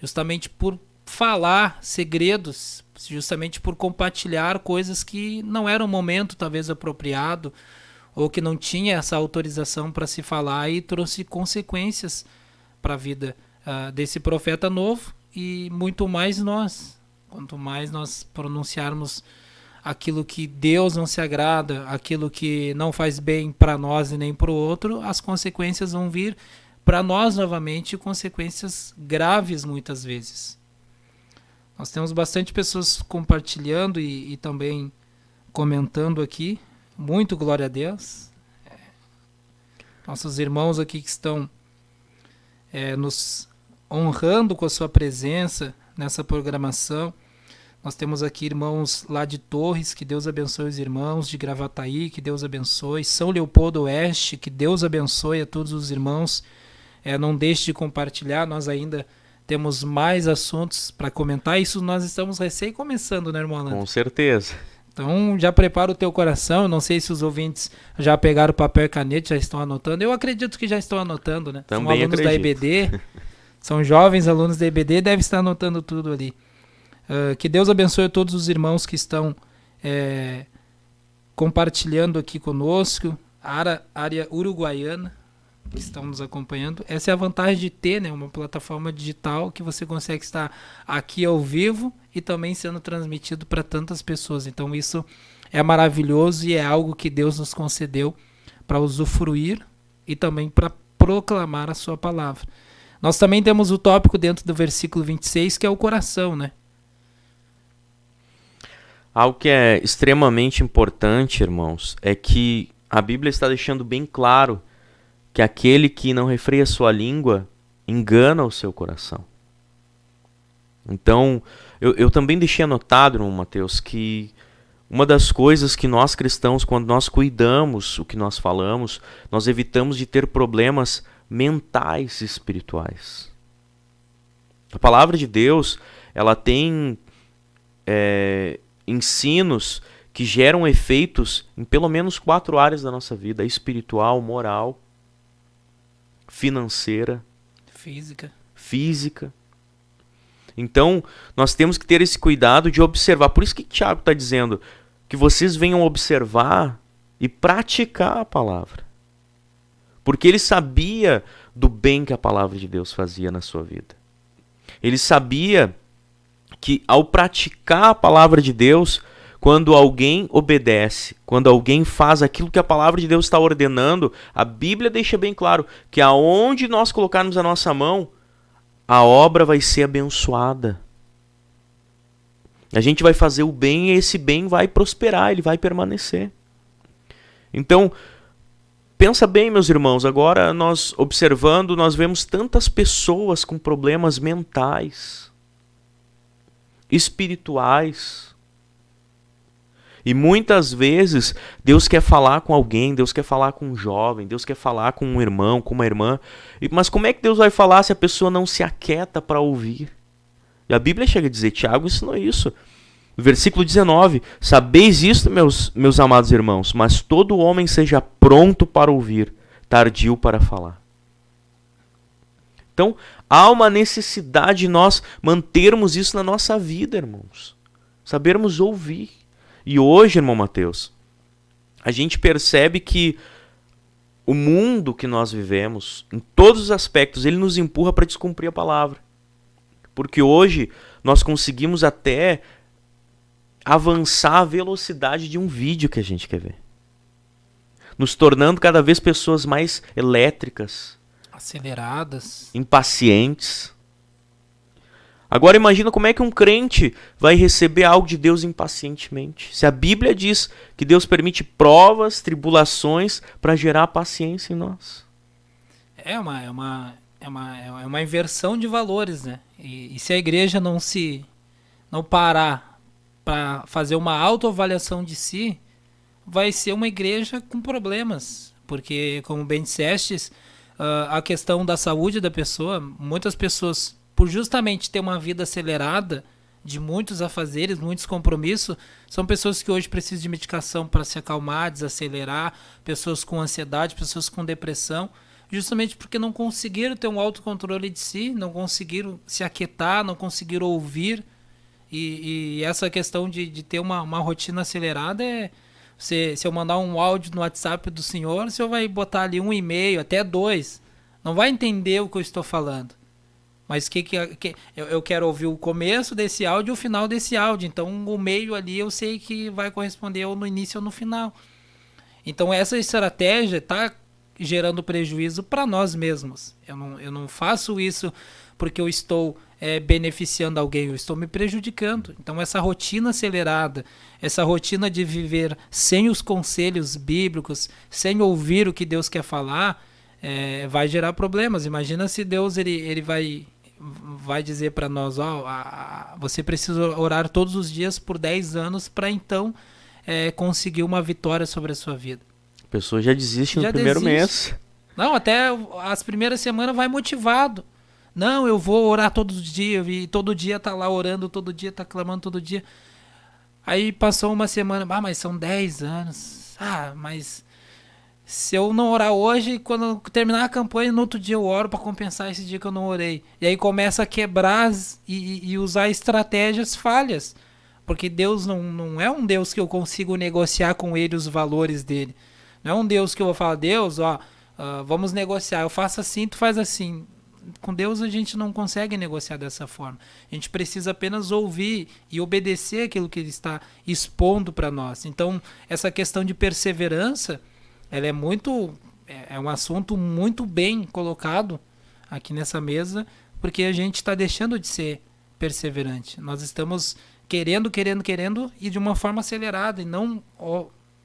Justamente por falar segredos, justamente por compartilhar coisas que não era o momento talvez apropriado, ou que não tinha essa autorização para se falar, e trouxe consequências para a vida desse profeta novo. E muito mais nós, quanto mais nós pronunciarmos aquilo que Deus não se agrada, aquilo que não faz bem para nós e nem para o outro, as consequências vão vir para nós novamente, consequências graves muitas vezes. Nós temos bastante pessoas compartilhando e também comentando aqui, muito glória a Deus. Nossos irmãos aqui que estão nos honrando com a sua presença nessa programação. Nós temos aqui irmãos lá de Torres, que Deus abençoe os irmãos, de Gravataí, que Deus abençoe, São Leopoldo Oeste, que Deus abençoe a todos os irmãos. Não deixe de compartilhar, nós ainda temos mais assuntos para comentar. Isso nós estamos recém começando, né, irmão Alan? Com certeza. Então já prepara o teu coração. Não sei se os ouvintes já pegaram papel e caneta, já estão anotando. Eu acredito que já estão anotando, né? Também são alunos acredito. da EBD, são jovens alunos da EBD, devem estar anotando tudo ali. Que Deus abençoe a todos os irmãos que estão compartilhando aqui conosco, a área uruguaiana, que estão nos acompanhando. Essa é a vantagem de ter, né, uma plataforma digital que você consegue estar aqui ao vivo e também sendo transmitido para tantas pessoas. Então isso é maravilhoso e é algo que Deus nos concedeu para usufruir e também para proclamar a sua palavra. Nós também temos o tópico dentro do versículo 26, que é o coração, né? Algo que é extremamente importante, irmãos, é que A Bíblia está deixando bem claro que aquele que não refreia sua língua engana o seu coração. Então, eu também deixei anotado, irmão Mateus, que uma das coisas que nós cristãos, quando nós cuidamos o que nós falamos, nós evitamos de ter problemas mentais e espirituais. A palavra de Deus, ela tem ensinos que geram efeitos em pelo menos 4 áreas da nossa vida: espiritual, moral, financeira, física. Então, nós temos que ter esse cuidado de observar. Por isso que Tiago está dizendo que vocês venham observar e praticar a palavra. Porque ele sabia do bem que a palavra de Deus fazia na sua vida. Ele sabia que ao praticar a palavra de Deus, quando alguém obedece, quando alguém faz aquilo que a palavra de Deus está ordenando, a Bíblia deixa bem claro que aonde nós colocarmos a nossa mão, a obra vai ser abençoada. A gente vai fazer o bem e esse bem vai prosperar, ele vai permanecer. Então, pensa bem, meus irmãos, agora nós observando, nós vemos tantas pessoas com problemas mentais, espirituais. E muitas vezes Deus quer falar com alguém, Deus quer falar com um jovem, Deus quer falar com um irmão, com uma irmã. Mas como é que Deus vai falar se a pessoa não se aquieta para ouvir? E a Bíblia chega a dizer, Tiago ensinou isso. No versículo 19, sabeis isto, meus amados irmãos, mas todo homem seja pronto para ouvir, tardio para falar. Então, há uma necessidade de nós mantermos isso na nossa vida, irmãos. Sabermos ouvir. E hoje, irmão Mateus, a gente percebe que o mundo que nós vivemos, em todos os aspectos, ele nos empurra para descumprir a palavra. Porque hoje nós conseguimos até avançar a velocidade de um vídeo que a gente quer ver. Nos tornando cada vez pessoas mais elétricas, aceleradas, impacientes. Agora imagina como é que um crente vai receber algo de Deus impacientemente. Se a Bíblia diz que Deus permite provas, tribulações para gerar paciência em nós. É uma inversão de valores, né? E se a igreja não parar para fazer uma autoavaliação de si, vai ser uma igreja com problemas. Porque, como bem dissestes, a questão da saúde da pessoa, muitas pessoas, por justamente ter uma vida acelerada, de muitos afazeres, muitos compromissos, são pessoas que hoje precisam de medicação para se acalmar, desacelerar, pessoas com ansiedade, pessoas com depressão, justamente porque não conseguiram ter um autocontrole de si, não conseguiram se aquietar, não conseguiram ouvir. E essa questão de ter uma rotina acelerada é... Se eu mandar um áudio no WhatsApp do senhor, o senhor vai botar ali 1 e-mail, até 2. Não vai entender o que eu estou falando. Mas eu quero ouvir o começo desse áudio e o final desse áudio. Então o meio ali eu sei que vai corresponder ou no início ou no final. Então essa estratégia está gerando prejuízo para nós mesmos. Eu não faço isso porque eu estou beneficiando alguém, eu estou me prejudicando. Então essa rotina acelerada, essa rotina de viver sem os conselhos bíblicos, sem ouvir o que Deus quer falar, vai gerar problemas. Imagina se Deus ele vai dizer para nós, você precisa orar todos os dias por 10 anos para então conseguir uma vitória sobre a sua vida. A pessoa já desiste no primeiro mês. Não, até as primeiras semanas vai motivado. Não, eu vou orar todos os dias, e todo dia tá lá orando, todo dia tá clamando, todo dia. Aí passou uma semana, mas são 10 anos. Mas se eu não orar hoje, quando terminar a campanha, no outro dia eu oro para compensar esse dia que eu não orei. E aí começa a quebrar e usar estratégias falhas. Porque Deus não é um Deus que eu consigo negociar com ele os valores dele. Não é um Deus que eu vou falar, Deus, vamos negociar, eu faço assim, tu faz assim. Com Deus a gente não consegue negociar dessa forma. A gente precisa apenas ouvir e obedecer aquilo que Ele está expondo para nós. Então, essa questão de perseverança, ela é um assunto muito bem colocado aqui nessa mesa, porque a gente está deixando de ser perseverante. Nós estamos querendo e de uma forma acelerada e não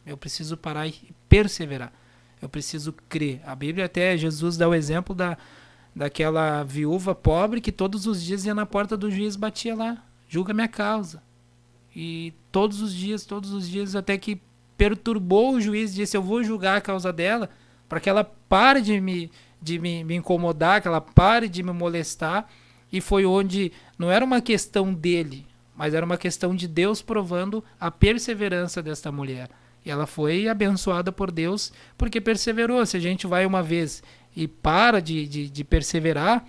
Eu preciso parar e perseverar. Eu preciso crer. A Bíblia até, Jesus dá o exemplo daquela viúva pobre que todos os dias ia na porta do juiz, batia lá, julga minha causa. E todos os dias, até que perturbou o juiz, disse, eu vou julgar a causa dela, para que ela pare de me incomodar, que ela pare de me molestar. E foi onde não era uma questão dele, mas era uma questão de Deus provando a perseverança desta mulher. E ela foi abençoada por Deus porque perseverou. Se a gente vai uma vez e para de perseverar,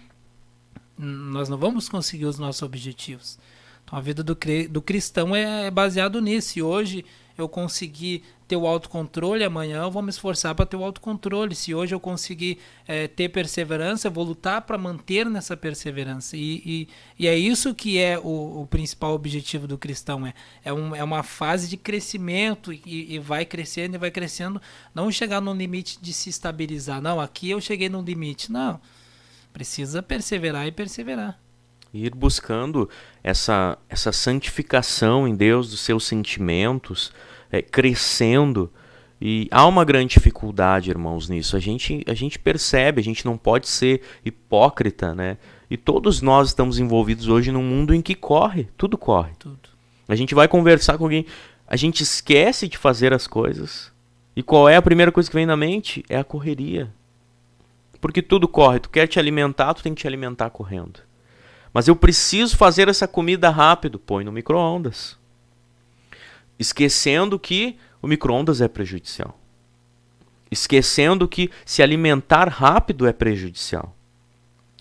nós não vamos conseguir os nossos objetivos. Então a vida do cristão é baseado nisso. E hoje eu consegui ter o autocontrole, amanhã eu vou me esforçar para ter o autocontrole. Se hoje eu conseguir ter perseverança, eu vou lutar para manter nessa perseverança. E é isso que é o principal objetivo do cristão. É uma fase de crescimento e vai crescendo e vai crescendo. Não chegar num limite de se estabilizar. Não, aqui eu cheguei num limite. Não, precisa perseverar e perseverar. Ir buscando essa santificação em Deus dos seus sentimentos, crescendo. E há uma grande dificuldade, irmãos, nisso. A gente percebe, a gente não pode ser hipócrita, né? E todos nós estamos envolvidos hoje num mundo em que tudo corre. Tudo. A gente vai conversar com alguém, a gente esquece de fazer as coisas. E qual é a primeira coisa que vem na mente? É a correria. Porque tudo corre. Tu quer te alimentar, tu tem que te alimentar correndo. Mas eu preciso fazer essa comida rápido. Põe no micro-ondas. Esquecendo que o micro-ondas é prejudicial. Esquecendo que se alimentar rápido é prejudicial.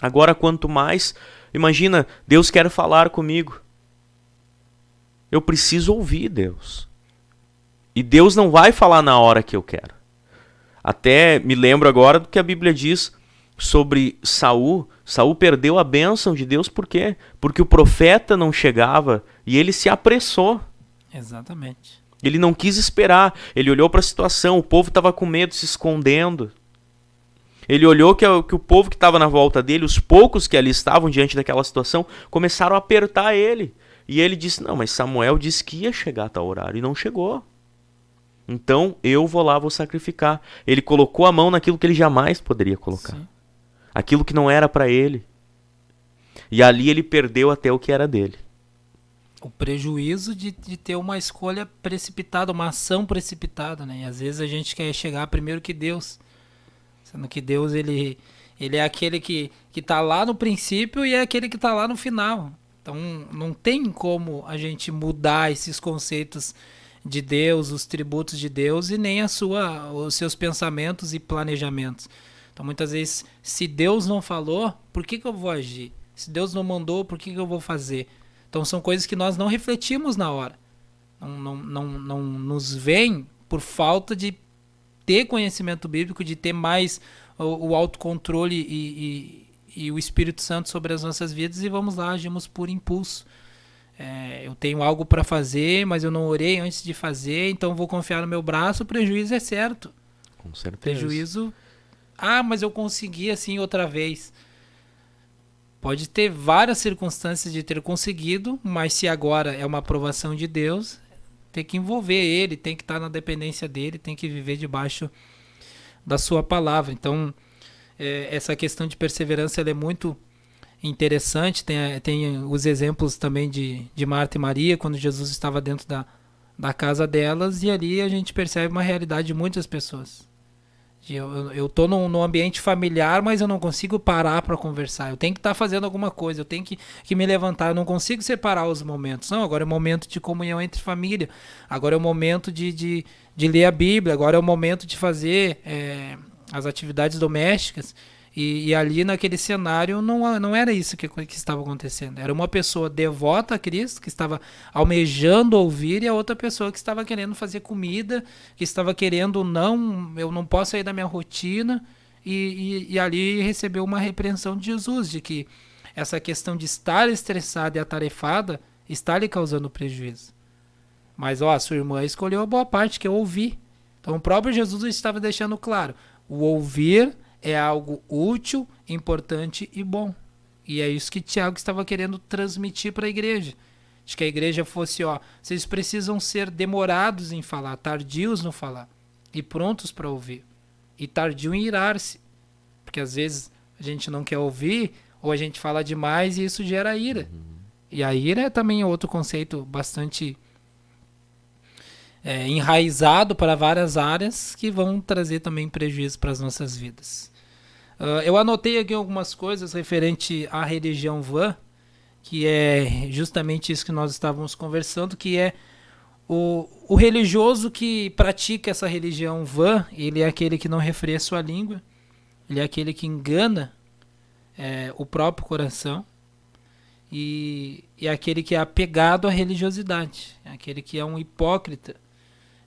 Agora, quanto mais... Imagina, Deus quer falar comigo. Eu preciso ouvir Deus. E Deus não vai falar na hora que eu quero. Até me lembro agora do que a Bíblia diz sobre Saul. Saul perdeu a bênção de Deus, por quê? Porque o profeta não chegava e ele se apressou. Exatamente. Ele não quis esperar, ele olhou para a situação, o povo estava com medo, se escondendo. Ele olhou que o povo que estava na volta dele, os poucos que ali estavam diante daquela situação, começaram a apertar ele. E ele disse, não, mas Samuel disse que ia chegar a tal horário e não chegou. Então eu vou lá, vou sacrificar. Ele colocou a mão naquilo que ele jamais poderia colocar. Sim. Aquilo que não era para ele. E ali ele perdeu até o que era dele. O prejuízo de ter uma escolha precipitada, uma ação precipitada, né? E às vezes a gente quer chegar primeiro que Deus. Sendo que Deus, ele é aquele que tá lá no princípio e é aquele que tá lá no final. Então não tem como a gente mudar esses conceitos de Deus, os tributos de Deus e nem os seus pensamentos e planejamentos. Então muitas vezes, se Deus não falou, por que eu vou agir? Se Deus não mandou, por que eu vou fazer? Então são coisas que nós não refletimos na hora. Não nos vem por falta de ter conhecimento bíblico, de ter mais o autocontrole e o Espírito Santo sobre as nossas vidas e vamos lá, agimos por impulso. Eu tenho algo para fazer, mas eu não orei antes de fazer, então vou confiar no meu braço, o prejuízo é certo. Com certeza. Prejuízo... mas eu consegui assim outra vez. Pode ter várias circunstâncias de ter conseguido, mas se agora é uma aprovação de Deus, tem que envolver ele, tem que estar na dependência dele, tem que viver debaixo da sua palavra. Então, essa questão de perseverança ela é muito interessante. Tem os exemplos também de Marta e Maria, quando Jesus estava dentro da casa delas, e ali a gente percebe uma realidade de muitas pessoas. Eu tô num ambiente familiar, mas eu não consigo parar para conversar. Eu tenho que estar fazendo alguma coisa, eu tenho que me levantar. Eu não consigo separar os momentos. Não, agora é o momento de comunhão entre família. Agora é o momento de ler a Bíblia. Agora é o momento de fazer as atividades domésticas. E ali naquele cenário não era isso que estava acontecendo. Era uma pessoa devota a Cristo, que estava almejando ouvir, e a outra pessoa que estava querendo fazer comida, que estava querendo, eu não posso sair da minha rotina, e ali recebeu uma repreensão de Jesus, de que essa questão de estar estressada e atarefada está lhe causando prejuízo. Mas sua irmã escolheu a boa parte, que é ouvir. Então o próprio Jesus estava deixando claro, o ouvir é algo útil, importante e bom. E é isso que Tiago estava querendo transmitir para a igreja. de que a igreja fosse, vocês precisam ser demorados em falar, tardios no falar, e prontos para ouvir, e tardio em irar-se, porque às vezes a gente não quer ouvir, ou a gente fala demais e isso gera ira. E a ira é também outro conceito bastante enraizado para várias áreas que vão trazer também prejuízo para as nossas vidas. Eu anotei aqui algumas coisas referente à religião vã, que é justamente isso que nós estávamos conversando, que é o religioso que pratica essa religião vã, ele é aquele que não refreia sua língua, ele é aquele que engana o próprio coração, e é aquele que é apegado à religiosidade, é aquele que é um hipócrita,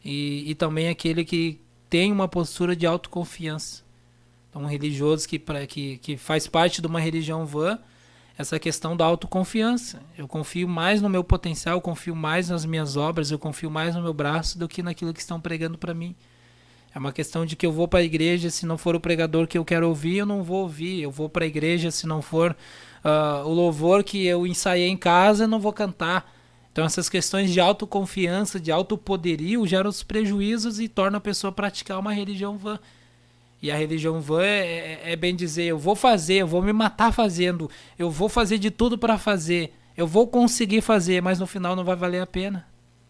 e também aquele que tem uma postura de autoconfiança. Então, um religioso que faz parte de uma religião vã, essa questão da autoconfiança. Eu confio mais no meu potencial, eu confio mais nas minhas obras, eu confio mais no meu braço do que naquilo que estão pregando para mim. É uma questão de que eu vou para a igreja, se não for o pregador que eu quero ouvir, eu não vou ouvir. Eu vou para a igreja, se não for o louvor que eu ensaiei em casa, eu não vou cantar. Então essas questões de autoconfiança, de autopoderio, geram os prejuízos e tornam a pessoa praticar uma religião vã. E a religião vã é bem dizer, eu vou fazer, eu vou me matar fazendo, eu vou fazer de tudo para fazer, eu vou conseguir fazer, mas no final não vai valer a pena.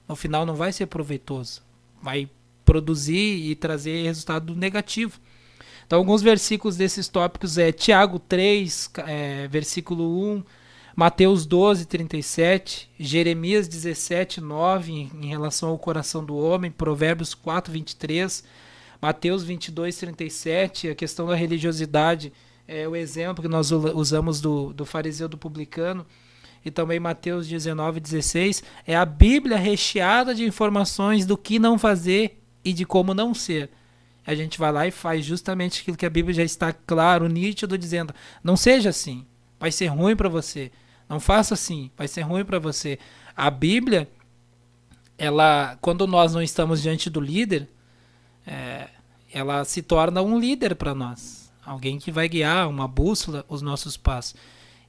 No final não vai ser proveitoso. Vai produzir e trazer resultado negativo. Então alguns versículos desses tópicos Tiago 3, versículo 1, Mateus 12, 37, Jeremias 17, 9, em relação ao coração do homem, Provérbios 4, 23, Mateus 22, 37, a questão da religiosidade, o exemplo que nós usamos do fariseu do publicano, e também Mateus 19, 16, é a Bíblia recheada de informações do que não fazer e de como não ser. A gente vai lá e faz justamente aquilo que a Bíblia já está claro, nítido, dizendo, não seja assim, vai ser ruim para você. Não faça assim, vai ser ruim para você. A Bíblia, quando nós não estamos diante do líder, ela se torna um líder para nós. Alguém que vai guiar, uma bússola, os nossos passos.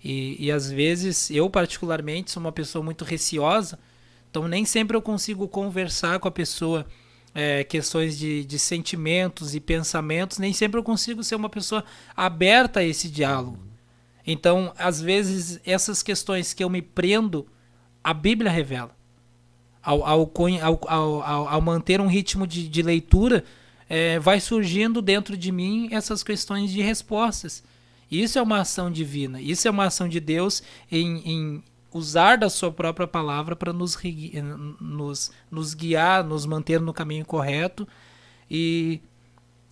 E às vezes, eu particularmente sou uma pessoa muito receosa, então nem sempre eu consigo conversar com a pessoa questões de sentimentos e pensamentos, nem sempre eu consigo ser uma pessoa aberta a esse diálogo. Então, às vezes, essas questões que eu me prendo, a Bíblia revela. Ao manter um ritmo de leitura, vai surgindo dentro de mim essas questões de respostas. Isso é uma ação divina, isso é uma ação de Deus em usar da sua própria palavra para nos guiar, nos manter no caminho correto. E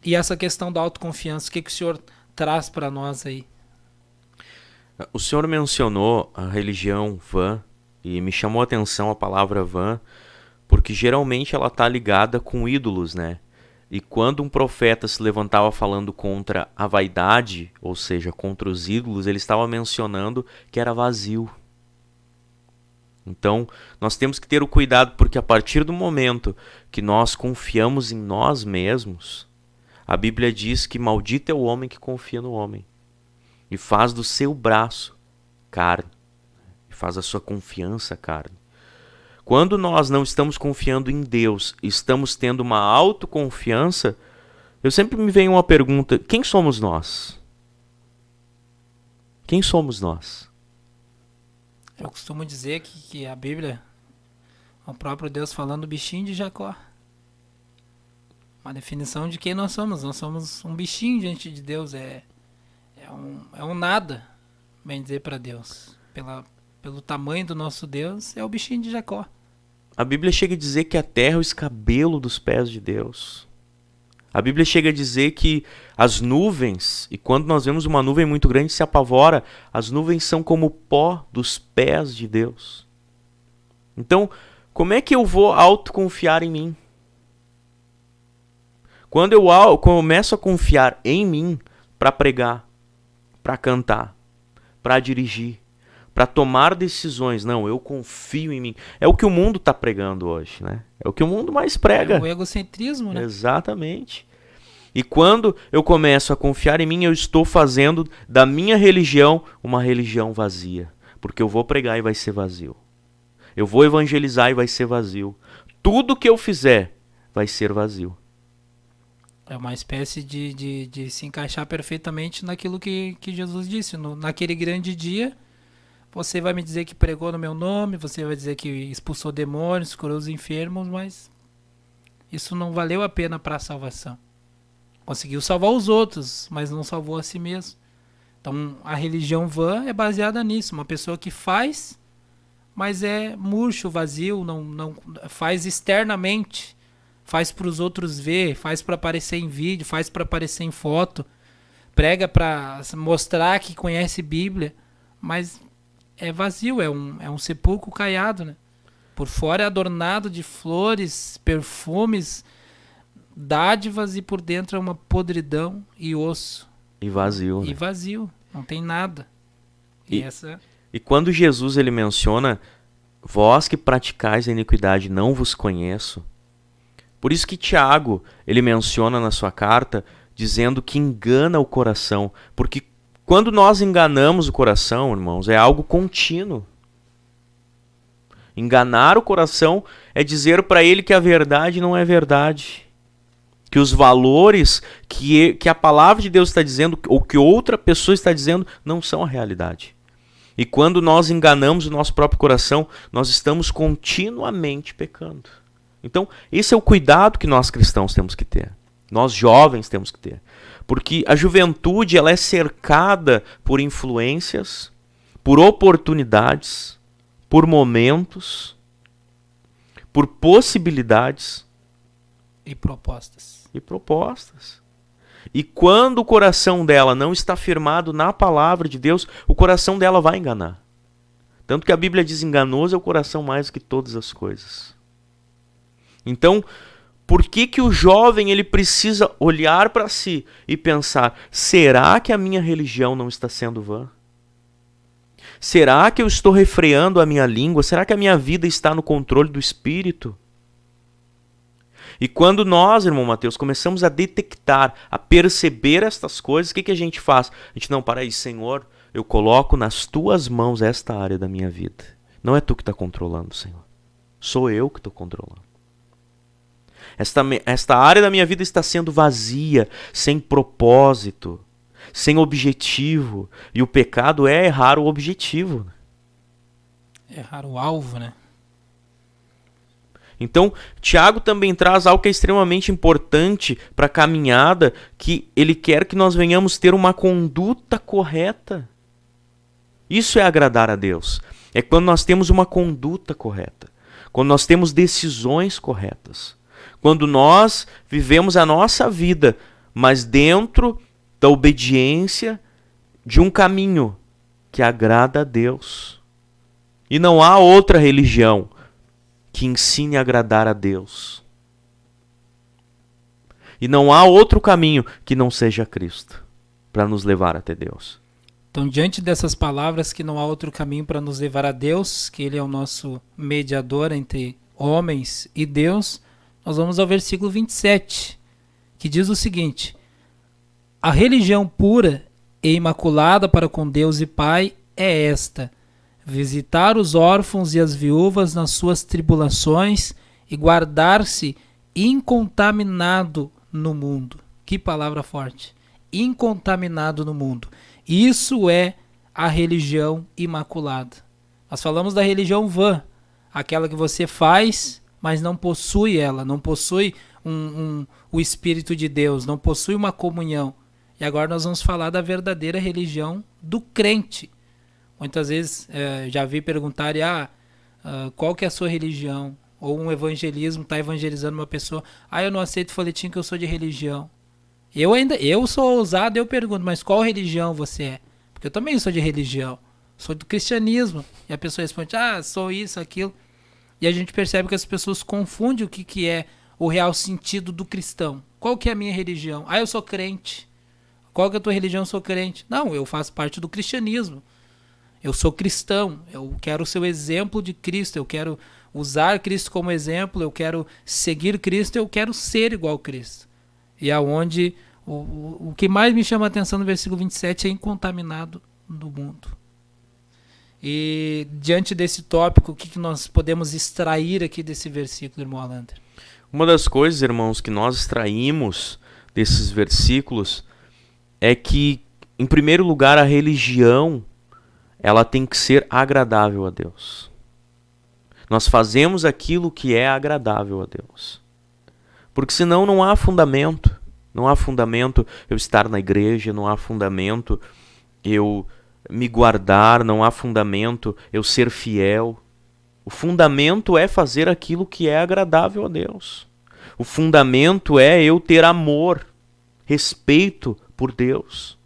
essa questão da autoconfiança, o que o senhor traz para nós aí? O senhor mencionou a religião vã e me chamou a atenção a palavra vã, porque geralmente ela está ligada com ídolos, né? E quando um profeta se levantava falando contra a vaidade, ou seja, contra os ídolos, ele estava mencionando que era vazio. Então, nós temos que ter o cuidado, porque a partir do momento que nós confiamos em nós mesmos, a Bíblia diz que maldito é o homem que confia no homem e faz do seu braço carne, e faz a sua confiança carne. Quando nós não estamos confiando em Deus, estamos tendo uma autoconfiança, eu sempre me vem uma pergunta, quem somos nós? Quem somos nós? Eu costumo dizer que a Bíblia é o próprio Deus falando do bichinho de Jacó. Uma definição de quem nós somos. Nós somos um bichinho diante de Deus. É um nada, bem dizer, para Deus. Pelo tamanho do nosso Deus, é o bichinho de Jacó. A Bíblia chega a dizer que a terra é o escabelo dos pés de Deus. A Bíblia chega a dizer que as nuvens, e quando nós vemos uma nuvem muito grande, se apavora, as nuvens são como o pó dos pés de Deus. Então, como é que eu vou autoconfiar em mim? Quando eu começo a confiar em mim para pregar, para cantar, para dirigir, para tomar decisões, não, eu confio em mim. É o que o mundo está pregando hoje, né? É o que o mundo mais prega. É o egocentrismo, né? Exatamente. E quando eu começo a confiar em mim, eu estou fazendo da minha religião uma religião vazia. Porque eu vou pregar e vai ser vazio. Eu vou evangelizar e vai ser vazio. Tudo que eu fizer vai ser vazio. É uma espécie de se encaixar perfeitamente naquilo que Jesus disse. Naquele grande dia, você vai me dizer que pregou no meu nome, você vai dizer que expulsou demônios, curou os enfermos, mas isso não valeu a pena para a salvação. Conseguiu salvar os outros, mas não salvou a si mesmo. Então, a religião vã é baseada nisso. Uma pessoa que faz, mas é murcho, vazio, não faz externamente, faz para os outros ver, faz para aparecer em vídeo, faz para aparecer em foto, prega para mostrar que conhece Bíblia, mas é vazio, é um sepulcro caiado, né? Por fora é adornado de flores, perfumes, dádivas, e por dentro é uma podridão e osso. E vazio. E vazio, não tem nada. E quando Jesus ele menciona, vós que praticais a iniquidade, não vos conheço. Por isso que Tiago, ele menciona na sua carta, dizendo que engana o coração. Porque quando nós enganamos o coração, irmãos, é algo contínuo. Enganar o coração é dizer para ele que a verdade não é verdade. Que os valores que a palavra de Deus está dizendo, ou que outra pessoa está dizendo, não são a realidade. E quando nós enganamos o nosso próprio coração, nós estamos continuamente pecando. Então, esse é o cuidado que nós cristãos temos que ter. Nós jovens temos que ter. Porque a juventude ela é cercada por influências, por oportunidades, por momentos, por possibilidades. E propostas. E quando o coração dela não está firmado na palavra de Deus, o coração dela vai enganar. Tanto que a Bíblia diz: enganoso é o coração mais do que todas as coisas. Então, por que o jovem ele precisa olhar para si e pensar: será que a minha religião não está sendo vã? Será que eu estou refreando a minha língua? Será que a minha vida está no controle do Espírito? E quando nós, irmão Mateus, começamos a detectar, a perceber estas coisas, o que a gente faz? A gente, não, para aí, Senhor, eu coloco nas tuas mãos esta área da minha vida. Não é tu que está controlando, Senhor. Sou eu que estou controlando. Esta área da minha vida está sendo vazia, sem propósito, sem objetivo. E o pecado é errar o objetivo. Errar o alvo, né? Então, Tiago também traz algo que é extremamente importante para a caminhada, que ele quer que nós venhamos ter uma conduta correta. Isso é agradar a Deus. É quando nós temos uma conduta correta. Quando nós temos decisões corretas. Quando nós vivemos a nossa vida, mas dentro da obediência de um caminho que agrada a Deus. E não há outra religião que ensine a agradar a Deus. E não há outro caminho que não seja Cristo para nos levar até Deus. Então, diante dessas palavras, que não há outro caminho para nos levar a Deus, que Ele é o nosso mediador entre homens e Deus, nós vamos ao versículo 27, que diz o seguinte: a religião pura e imaculada para com Deus e Pai é esta: visitar os órfãos e as viúvas nas suas tribulações e guardar-se incontaminado no mundo. Que palavra forte! Incontaminado no mundo. Isso é a religião imaculada. Nós falamos da religião vã, aquela que você faz, mas não possui ela, não possui o Espírito de Deus, não possui uma comunhão. E agora nós vamos falar da verdadeira religião do crente. Muitas vezes já vi perguntarem, qual que é a sua religião? Ou um evangelismo, está evangelizando uma pessoa, eu não aceito folhetim que eu sou de religião. Eu sou ousado, eu pergunto, mas qual religião você é? Porque eu também sou de religião, sou do cristianismo. E a pessoa responde, sou isso, aquilo. E a gente percebe que as pessoas confundem o que é o real sentido do cristão. Qual que é a minha religião? Eu sou crente. Qual que é a tua religião? Eu sou crente. Não, eu faço parte do cristianismo. Eu sou cristão, eu quero ser o exemplo de Cristo, eu quero usar Cristo como exemplo, eu quero seguir Cristo, eu quero ser igual a Cristo. E aonde o que mais me chama a atenção no versículo 27 é incontaminado do mundo. E diante desse tópico, o que nós podemos extrair aqui desse versículo, irmão Alander? Uma das coisas, irmãos, que nós extraímos desses versículos é que, em primeiro lugar, a religião, ela tem que ser agradável a Deus. Nós fazemos aquilo que é agradável a Deus. Porque senão não há fundamento. Não há fundamento eu estar na igreja, não há fundamento eu me guardar, não há fundamento eu ser fiel. O fundamento é fazer aquilo que é agradável a Deus. O fundamento é eu ter amor, respeito por Deus.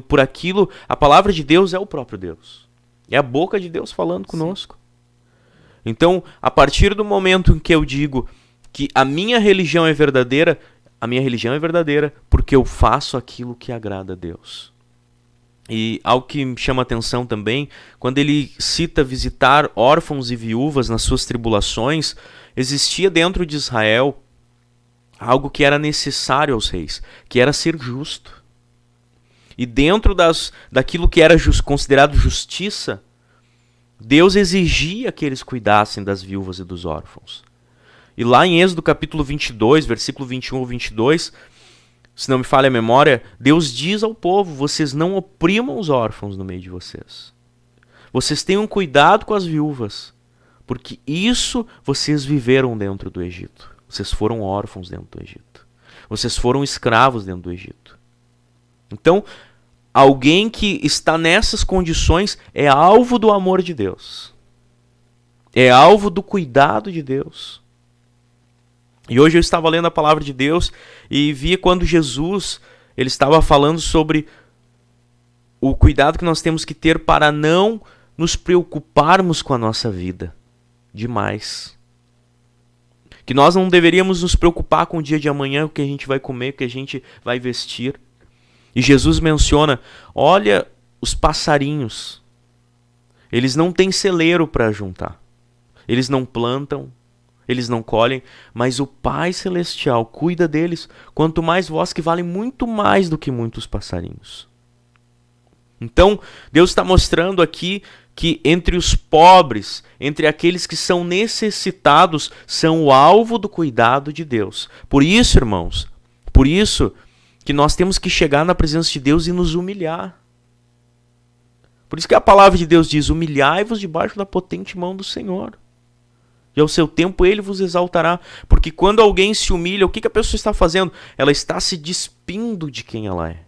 Por aquilo, a palavra de Deus é o próprio Deus. É a boca de Deus falando conosco. Então, a partir do momento em que eu digo que a minha religião é verdadeira porque eu faço aquilo que agrada a Deus. E algo que me chama atenção também, quando ele cita visitar órfãos e viúvas nas suas tribulações, existia dentro de Israel algo que era necessário aos reis, que era ser justo. E dentro daquilo que era considerado justiça, Deus exigia que eles cuidassem das viúvas e dos órfãos. E lá em Êxodo capítulo 22, versículo 21 ou 22, se não me falha a memória, Deus diz ao povo, vocês não oprimam os órfãos no meio de vocês. Vocês tenham cuidado com as viúvas, porque isso vocês viveram dentro do Egito. Vocês foram órfãos dentro do Egito. Vocês foram escravos dentro do Egito. Então, alguém que está nessas condições é alvo do amor de Deus. É alvo do cuidado de Deus. E hoje eu estava lendo a palavra de Deus e via quando Jesus ele estava falando sobre o cuidado que nós temos que ter para não nos preocuparmos com a nossa vida demais. Que nós não deveríamos nos preocupar com o dia de amanhã, o que a gente vai comer, o que a gente vai vestir. E Jesus menciona, olha os passarinhos, eles não têm celeiro para juntar, eles não plantam, eles não colhem, mas o Pai Celestial cuida deles, quanto mais vós que valem muito mais do que muitos passarinhos. Então, Deus está mostrando aqui que entre os pobres, entre aqueles que são necessitados, são o alvo do cuidado de Deus. Por isso, irmãos, por isso que nós temos que chegar na presença de Deus e nos humilhar. Por isso que a palavra de Deus diz, humilhai-vos debaixo da potente mão do Senhor. E ao seu tempo ele vos exaltará. Porque quando alguém se humilha, o que a pessoa está fazendo? Ela está se despindo de quem ela é.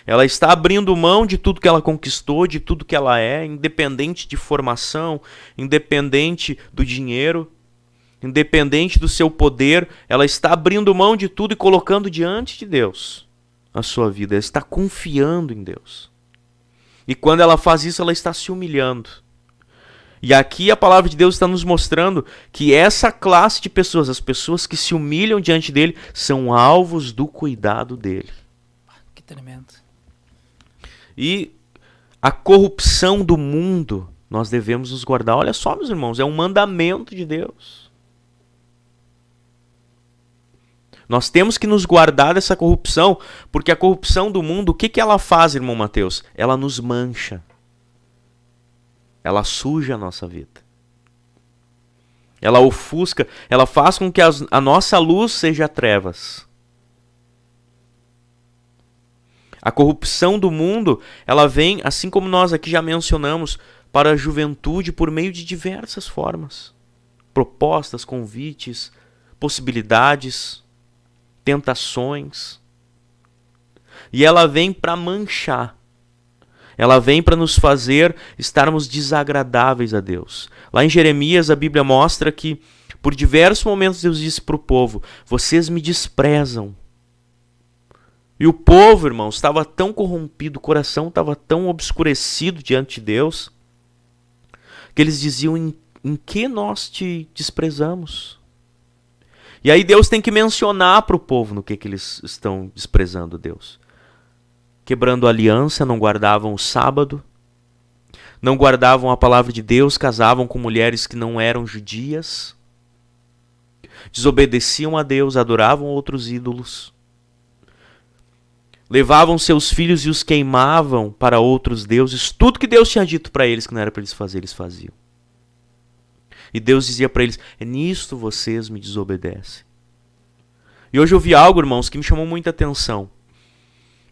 Ela está abrindo mão de tudo que ela conquistou, de tudo que ela é, independente de formação, independente do dinheiro, independente do seu poder. Ela está abrindo mão de tudo e colocando diante de Deus a sua vida. Ela está confiando em Deus. E quando ela faz isso, ela está se humilhando. E aqui a palavra de Deus está nos mostrando que essa classe de pessoas, as pessoas que se humilham diante dele, são alvos do cuidado dele. Que tremendo. E a corrupção do mundo, nós devemos nos guardar. Olha só, meus irmãos, é um mandamento de Deus. Nós temos que nos guardar dessa corrupção, porque a corrupção do mundo, o que ela faz, irmão Mateus? Ela nos mancha. Ela suja a nossa vida. Ela ofusca, ela faz com que a nossa luz seja trevas. A corrupção do mundo, ela vem, assim como nós aqui já mencionamos, para a juventude por meio de diversas formas. Propostas, convites, possibilidades, tentações. E ela vem para manchar. Ela vem para nos fazer estarmos desagradáveis a Deus. Lá em Jeremias, a Bíblia mostra que, por diversos momentos, Deus disse para o povo, vocês me desprezam. E o povo, irmãos, estava tão corrompido, o coração estava tão obscurecido diante de Deus, que eles diziam, em que nós te desprezamos? E aí Deus tem que mencionar para o povo no que eles estão desprezando Deus. Quebrando a aliança, não guardavam o sábado, não guardavam a palavra de Deus, casavam com mulheres que não eram judias, desobedeciam a Deus, adoravam outros ídolos. levavam seus filhos e os queimavam para outros deuses. Tudo que Deus tinha dito para eles que não era para eles fazer, eles faziam. E Deus dizia para eles: é nisto vocês me desobedecem. E hoje eu vi algo, irmãos, que me chamou muita atenção.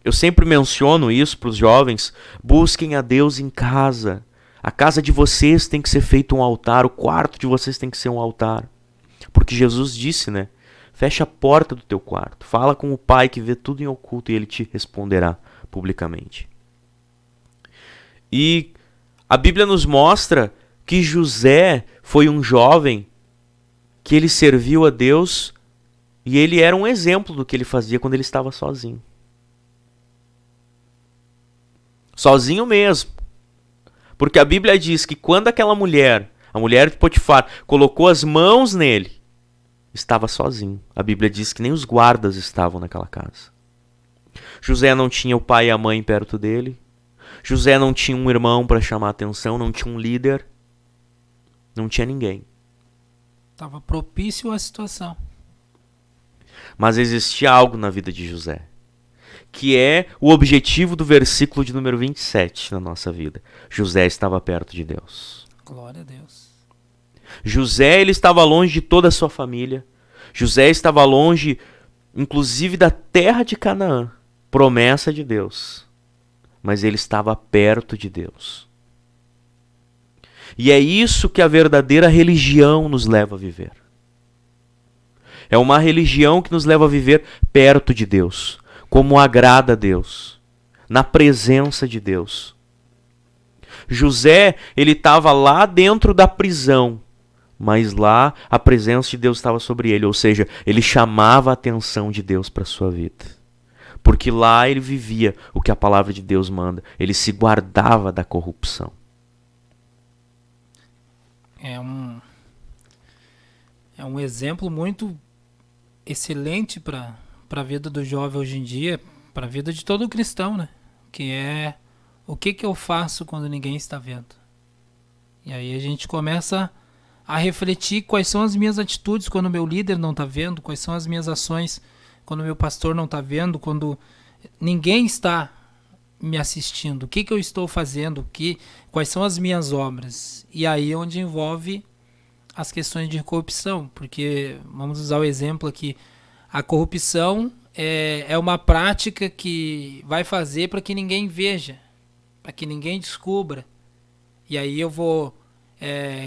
Eu sempre menciono isso para os jovens: busquem a Deus em casa. A casa de vocês tem que ser feito um altar, o quarto de vocês tem que ser um altar. Porque Jesus disse, né? Fecha a porta do teu quarto, fala com o Pai que vê tudo em oculto e Ele te responderá publicamente. E a Bíblia nos mostra que José foi um jovem que ele serviu a Deus e ele era um exemplo do que ele fazia quando ele estava sozinho. Sozinho mesmo. Porque a Bíblia diz que quando aquela mulher, a mulher de Potifar, colocou as mãos nele, estava sozinho. A Bíblia diz que nem os guardas estavam naquela casa. José não tinha o pai e a mãe perto dele. José não tinha um irmão para chamar a atenção, não tinha um líder. Não tinha ninguém. Estava propício à situação. Mas existia algo na vida de José, que é o objetivo do versículo de número 27 na nossa vida. José estava perto de Deus. Glória a Deus. José, ele estava longe de toda a sua família. José estava longe, inclusive, da terra de Canaã, promessa de Deus. Mas ele estava perto de Deus. E é isso que a verdadeira religião nos leva a viver. É uma religião que nos leva a viver perto de Deus, como agrada a Deus, na presença de Deus. José, ele estava lá dentro da prisão, mas lá a presença de Deus estava sobre ele, ou seja, ele chamava a atenção de Deus para a sua vida. Porque lá ele vivia o que a palavra de Deus manda, ele se guardava da corrupção. É um exemplo muito excelente para a vida do jovem hoje em dia, para a vida de todo cristão, né? Que é o que eu faço quando ninguém está vendo. E aí a gente começa a refletir quais são as minhas atitudes quando o meu líder não está vendo, quais são as minhas ações quando o meu pastor não está vendo, quando ninguém está me assistindo, o que eu estou fazendo, quais são as minhas obras. E aí é onde envolve as questões de corrupção, porque vamos usar o exemplo aqui, a corrupção é uma prática que vai fazer para que ninguém veja, para que ninguém descubra. E aí eu vou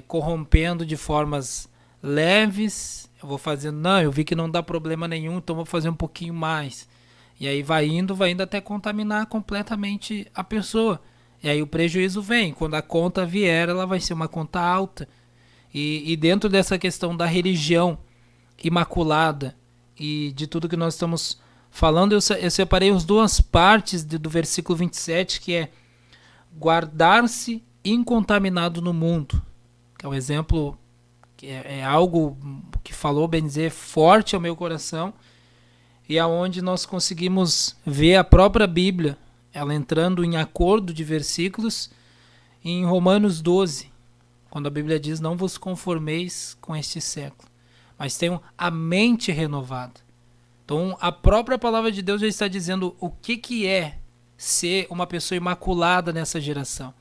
corrompendo de formas leves, eu vou fazendo, não, eu vi que não dá problema nenhum, então vou fazer um pouquinho mais. E aí vai indo até contaminar completamente a pessoa. E aí o prejuízo vem. Quando a conta vier, ela vai ser uma conta alta. E dentro dessa questão da religião imaculada e de tudo que nós estamos falando, eu separei as duas partes do versículo 27, que é guardar-se incontaminado no mundo. Que é um exemplo, que é algo que falou, bem dizer, forte ao meu coração. E aonde nós conseguimos ver a própria Bíblia, ela entrando em acordo de versículos, em Romanos 12, quando a Bíblia diz, não vos conformeis com este século, mas tenham a mente renovada. Então a própria palavra de Deus já está dizendo o que é ser uma pessoa imaculada nessa geração.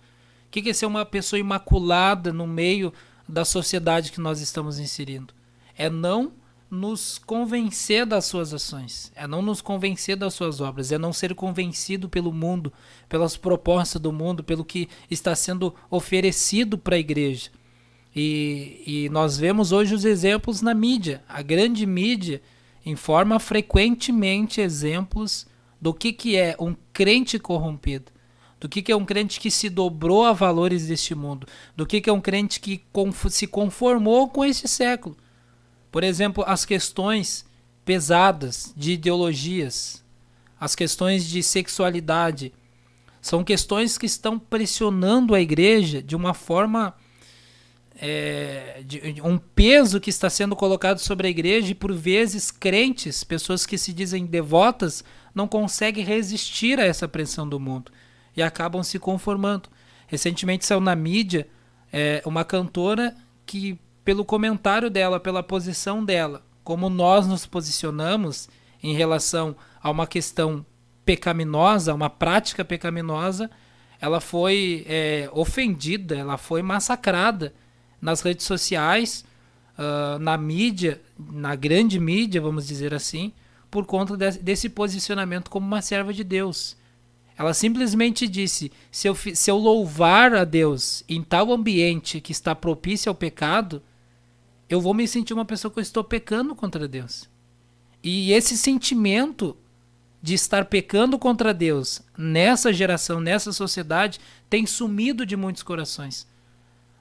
O que é ser uma pessoa imaculada no meio da sociedade que nós estamos inserindo? É não nos convencer das suas ações, é não nos convencer das suas obras, é não ser convencido pelo mundo, pelas propostas do mundo, pelo que está sendo oferecido para a igreja. E nós vemos hoje os exemplos na mídia. A grande mídia informa frequentemente exemplos do que é um crente corrompido, do que é um crente que se dobrou a valores deste mundo, do que é um crente que se conformou com este século. Por exemplo, as questões pesadas de ideologias, as questões de sexualidade, são questões que estão pressionando a igreja de uma forma, de um peso que está sendo colocado sobre a igreja, e por vezes crentes, pessoas que se dizem devotas, não conseguem resistir a essa pressão do mundo e acabam se conformando. Recentemente saiu na mídia uma cantora que, pelo comentário dela, pela posição dela, como nós nos posicionamos em relação a uma questão pecaminosa, uma prática pecaminosa, ela foi ofendida, ela foi massacrada nas redes sociais, na mídia, na grande mídia, vamos dizer assim, por conta desse posicionamento como uma serva de Deus. Ela simplesmente disse, se eu louvar a Deus em tal ambiente que está propício ao pecado, eu vou me sentir uma pessoa que eu estou pecando contra Deus. E esse sentimento de estar pecando contra Deus nessa geração, nessa sociedade, tem sumido de muitos corações.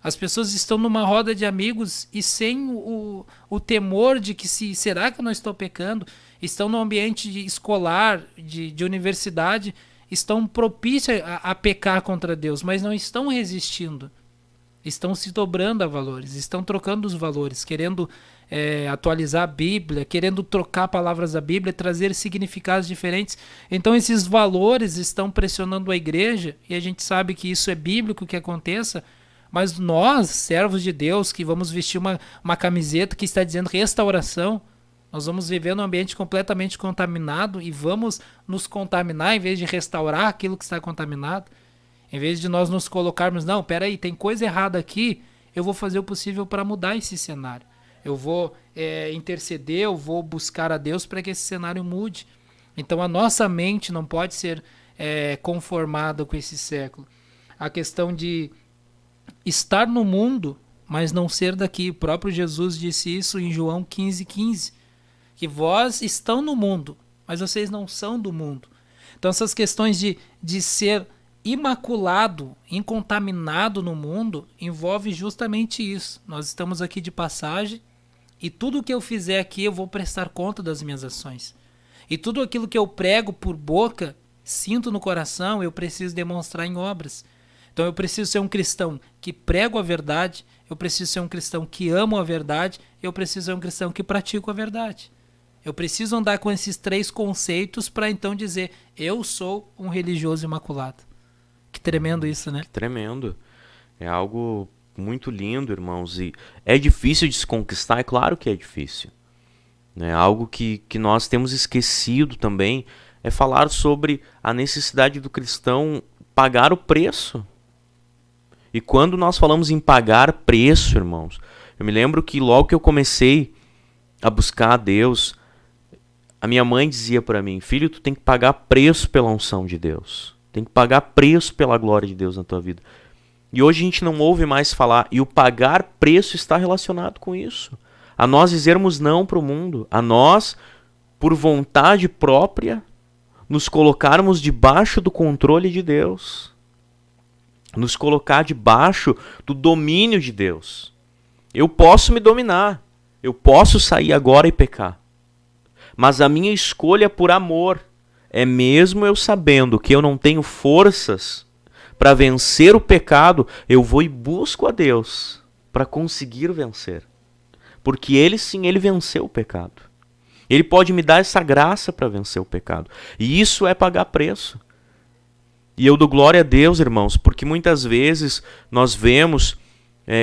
As pessoas estão numa roda de amigos e sem o temor de que será que eu não estou pecando? Estão no ambiente escolar, de universidade, estão propícios a pecar contra Deus, mas não estão resistindo. Estão se dobrando a valores, estão trocando os valores, querendo atualizar a Bíblia, querendo trocar palavras da Bíblia, trazer significados diferentes. Então esses valores estão pressionando a igreja, e a gente sabe que isso é bíblico que aconteça, mas nós, servos de Deus, que vamos vestir uma camiseta que está dizendo restauração, nós vamos viver num ambiente completamente contaminado e vamos nos contaminar em vez de restaurar aquilo que está contaminado. Em vez de nós nos colocarmos, não, peraí, tem coisa errada aqui, eu vou fazer o possível para mudar esse cenário. Eu vou interceder, eu vou buscar a Deus para que esse cenário mude. Então a nossa mente não pode ser conformada com esse século. A questão de estar no mundo, mas não ser daqui. O próprio Jesus disse isso em João 15:15, que vós estão no mundo, mas vocês não são do mundo. Então essas questões de ser imaculado, incontaminado no mundo, envolve justamente isso. Nós estamos aqui de passagem e tudo que eu fizer aqui eu vou prestar conta das minhas ações. E tudo aquilo que eu prego por boca, sinto no coração, eu preciso demonstrar em obras. Então eu preciso ser um cristão que prego a verdade, eu preciso ser um cristão que amo a verdade, eu preciso ser um cristão que pratico a verdade. Eu preciso andar com esses 3 conceitos para então dizer, eu sou um religioso imaculado. Que tremendo isso, né? Que tremendo. É algo muito lindo, irmãos. E é difícil de se conquistar? É claro que é difícil. É algo que nós temos esquecido também, é falar sobre a necessidade do cristão pagar o preço. E quando nós falamos em pagar preço, irmãos, eu me lembro que logo que eu comecei a buscar a Deus, a minha mãe dizia para mim, filho, tu tem que pagar preço pela unção de Deus. Tem que pagar preço pela glória de Deus na tua vida. E hoje a gente não ouve mais falar, e o pagar preço está relacionado com isso. A nós dizermos não para o mundo, a nós, por vontade própria, nos colocarmos debaixo do controle de Deus. Nos colocar debaixo do domínio de Deus. Eu posso me dominar, eu posso sair agora e pecar. Mas a minha escolha por amor é mesmo eu sabendo que eu não tenho forças para vencer o pecado, eu vou e busco a Deus para conseguir vencer. Porque Ele sim, Ele venceu o pecado. Ele pode me dar essa graça para vencer o pecado. E isso é pagar preço. E eu dou glória a Deus, irmãos, porque muitas vezes nós vemos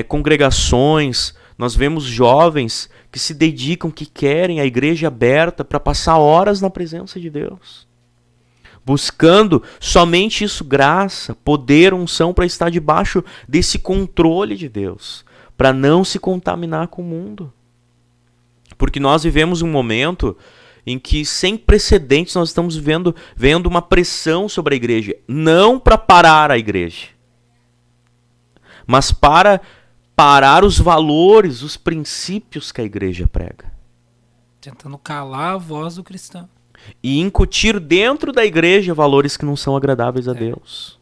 congregações, nós vemos jovens que se dedicam, que querem a igreja aberta para passar horas na presença de Deus. Buscando somente isso, graça, poder, unção, para estar debaixo desse controle de Deus, para não se contaminar com o mundo. Porque nós vivemos um momento em que, sem precedentes, nós estamos vendo uma pressão sobre a igreja, não para parar a igreja, mas para parar os valores, os princípios que a igreja prega. Tentando calar a voz do cristão. E incutir dentro da igreja valores que não são agradáveis a Deus.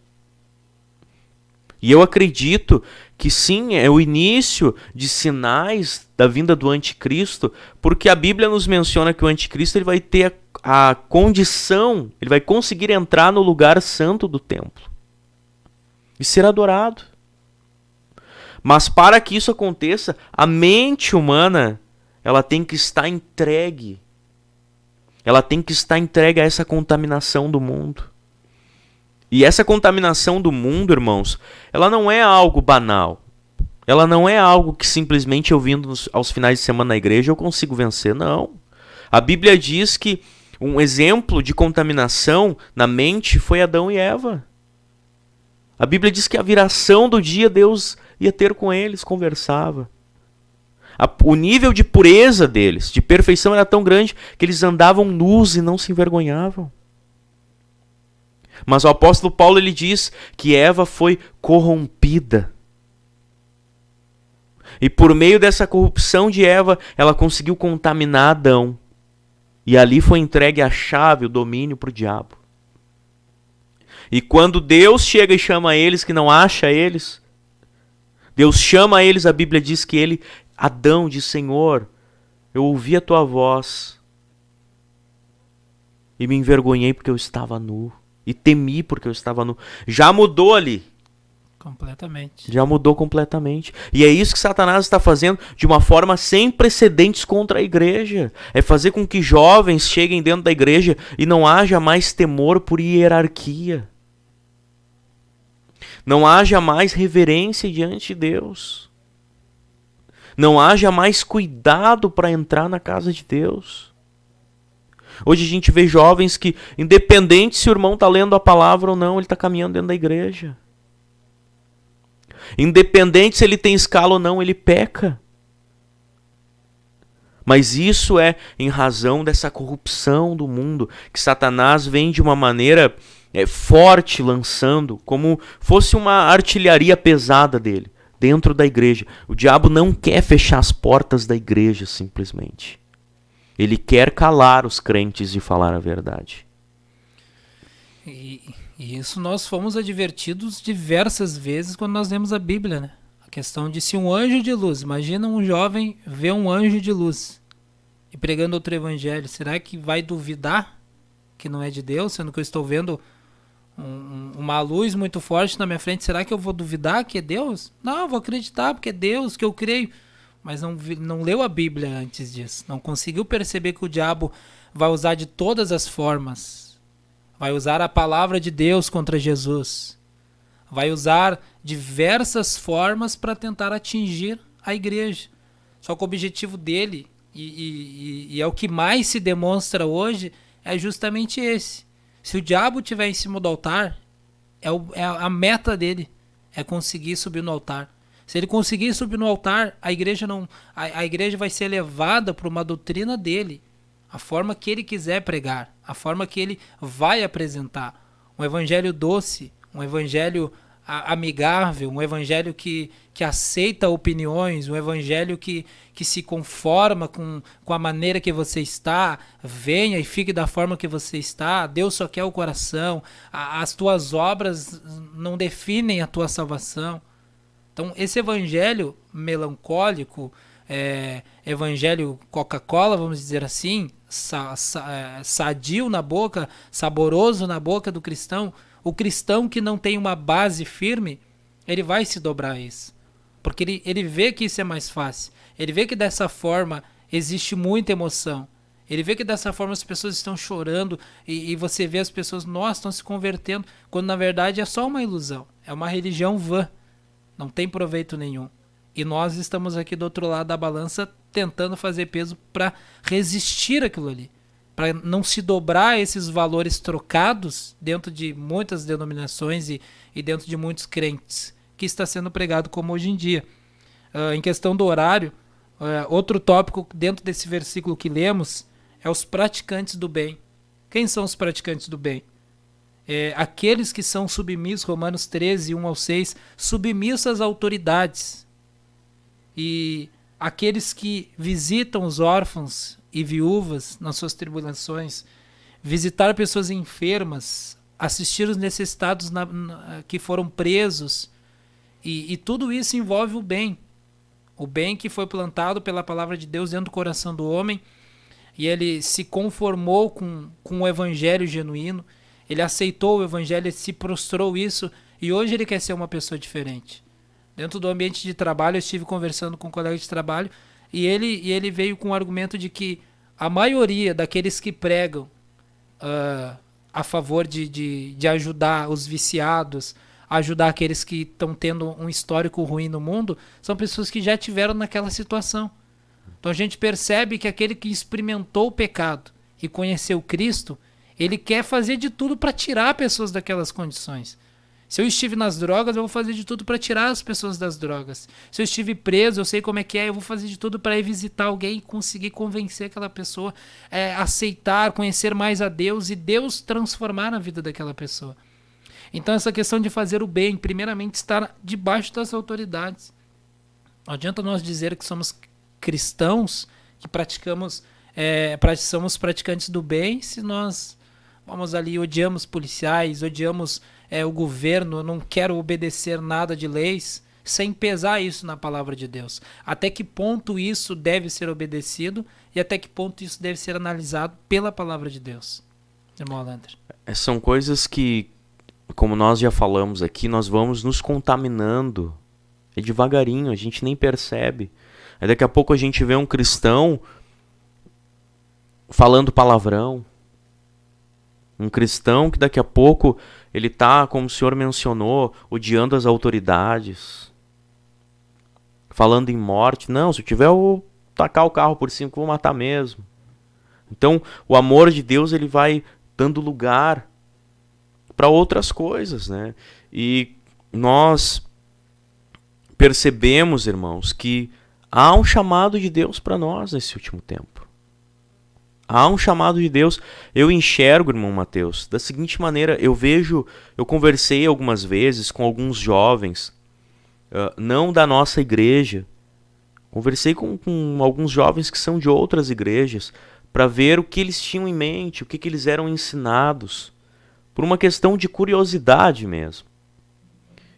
E eu acredito que sim, é o início de sinais da vinda do anticristo, porque a Bíblia nos menciona que o anticristo ele vai ter a condição, ele vai conseguir entrar no lugar santo do templo e ser adorado. Mas para que isso aconteça, a mente humana, ela tem que estar entregue. Ela tem que estar entregue a essa contaminação do mundo. E essa contaminação do mundo, irmãos, ela não é algo banal. Ela não é algo que simplesmente eu vindo aos finais de semana na igreja eu consigo vencer, não. A Bíblia diz que Um exemplo de contaminação na mente foi Adão e Eva. A Bíblia diz que a viração do dia Deus ia ter com eles, conversava. O nível de pureza deles, de perfeição, era tão grande que eles andavam nus e não se envergonhavam. Mas o apóstolo Paulo, ele diz que Eva foi corrompida. E por meio dessa corrupção de Eva, ela conseguiu contaminar Adão. E ali foi entregue a chave, o domínio para o diabo. E quando Deus chega e chama eles, que não acha eles, Deus chama eles, a Bíblia diz que ele, Adão, diz: Senhor, eu ouvi a tua voz e me envergonhei porque eu estava nu. E temi porque eu estava nu. Já mudou ali. Completamente. Já mudou completamente. E é isso que Satanás está fazendo de uma forma sem precedentes contra a igreja. É fazer com que jovens cheguem dentro da igreja e não haja mais temor por hierarquia. Não haja mais reverência diante de Deus. Não haja mais cuidado para entrar na casa de Deus. Hoje a gente vê jovens que, independente se o irmão está lendo a palavra ou não, ele está caminhando dentro da igreja. Independente se ele tem escala ou não, ele peca. Mas isso é em razão dessa corrupção do mundo, que Satanás vem de uma maneira forte lançando, como fosse uma artilharia pesada dele, dentro da igreja. O diabo não quer fechar as portas da igreja simplesmente. Ele quer calar os crentes de falar a verdade. E isso nós fomos advertidos diversas vezes quando nós lemos a Bíblia, né? A questão de se um anjo de luz, imagina um jovem ver um anjo de luz e pregando outro evangelho, será que vai duvidar que não é de Deus, sendo que eu estou vendo uma luz muito forte na minha frente? Será que eu vou duvidar que é Deus? Não, eu vou acreditar porque é Deus, que eu creio. Mas não leu a Bíblia antes disso. Não conseguiu perceber que o diabo vai usar de todas as formas. Vai usar a palavra de Deus contra Jesus. Vai usar diversas formas para tentar atingir a igreja. Só que o objetivo dele, e é o que mais se demonstra hoje, é justamente esse. Se o diabo estiver em cima do altar, é a meta dele, é conseguir subir no altar. Se ele conseguir subir no altar, a igreja vai ser levada para uma doutrina dele, a forma que ele quiser pregar, a forma que ele vai apresentar. Um evangelho doce, um evangelho amigável, um evangelho que aceita opiniões, um evangelho que se conforma com a maneira que você está, venha e fique da forma que você está, Deus só quer o coração, as tuas obras não definem a tua salvação. Então, esse evangelho melancólico, evangelho Coca-Cola, vamos dizer assim, sadio na boca, saboroso na boca do cristão, o cristão que não tem uma base firme, ele vai se dobrar a isso. Porque ele vê que isso é mais fácil. Ele vê que dessa forma existe muita emoção. Ele vê que dessa forma as pessoas estão chorando e você vê as pessoas, nossa, estão se convertendo, quando na verdade é só uma ilusão. É uma religião vã. Não tem proveito nenhum. E nós estamos aqui do outro lado da balança tentando fazer peso para resistir àquilo ali. Para não se dobrar a esses valores trocados dentro de muitas denominações e dentro de muitos crentes, que está sendo pregado como hoje em dia. Em questão do horário, outro tópico dentro desse versículo que lemos é os praticantes do bem. Quem são os praticantes do bem? Aqueles que são submissos, Romanos 13, 1 ao 6, submissos às autoridades. E aqueles que visitam os órfãos e viúvas nas suas tribulações, visitar pessoas enfermas, assistir os necessitados que foram presos, e tudo isso envolve o bem. O bem que foi plantado pela palavra de Deus dentro do coração do homem, e ele se conformou com o evangelho genuíno, ele aceitou o evangelho, ele se prostrou isso, e hoje ele quer ser uma pessoa diferente. Dentro do ambiente de trabalho, eu estive conversando com um colega de trabalho, e ele veio com o argumento de que a maioria daqueles que pregam a favor de ajudar os viciados, ajudar aqueles que estão tendo um histórico ruim no mundo, são pessoas que já tiveram naquela situação. Então a gente percebe que aquele que experimentou o pecado e conheceu Cristo, ele quer fazer de tudo para tirar pessoas daquelas condições. Se eu estive nas drogas, eu vou fazer de tudo para tirar as pessoas das drogas. Se eu estive preso, eu sei como é que é, eu vou fazer de tudo para ir visitar alguém e conseguir convencer aquela pessoa a aceitar, conhecer mais a Deus e Deus transformar a vida daquela pessoa. Então essa questão de fazer o bem, primeiramente estar debaixo das autoridades. Não adianta nós dizer que somos cristãos, que somos praticantes do bem, se nós vamos ali, odiamos policiais, odiamos o governo, eu não quero obedecer nada de leis, sem pesar isso na palavra de Deus. Até que ponto isso deve ser obedecido e até que ponto isso deve ser analisado pela palavra de Deus. Irmão Alander. São coisas que, como nós já falamos aqui, nós vamos nos contaminando. É devagarinho, a gente nem percebe. Aí daqui a pouco a gente vê um cristão falando palavrão. Um cristão que daqui a pouco ele está, como o senhor mencionou, odiando as autoridades. Falando em morte. Não, se eu tiver, eu vou tacar o carro por cima que eu vou matar mesmo. Então, o amor de Deus ele vai dando lugar para outras coisas, né? E nós percebemos, irmãos, que há um chamado de Deus para nós nesse último tempo. Há um chamado de Deus. Eu enxergo, irmão Mateus, da seguinte maneira, eu conversei algumas vezes com alguns jovens, não da nossa igreja, conversei com alguns jovens que são de outras igrejas, para ver o que eles tinham em mente, o que eles eram ensinados, por uma questão de curiosidade mesmo.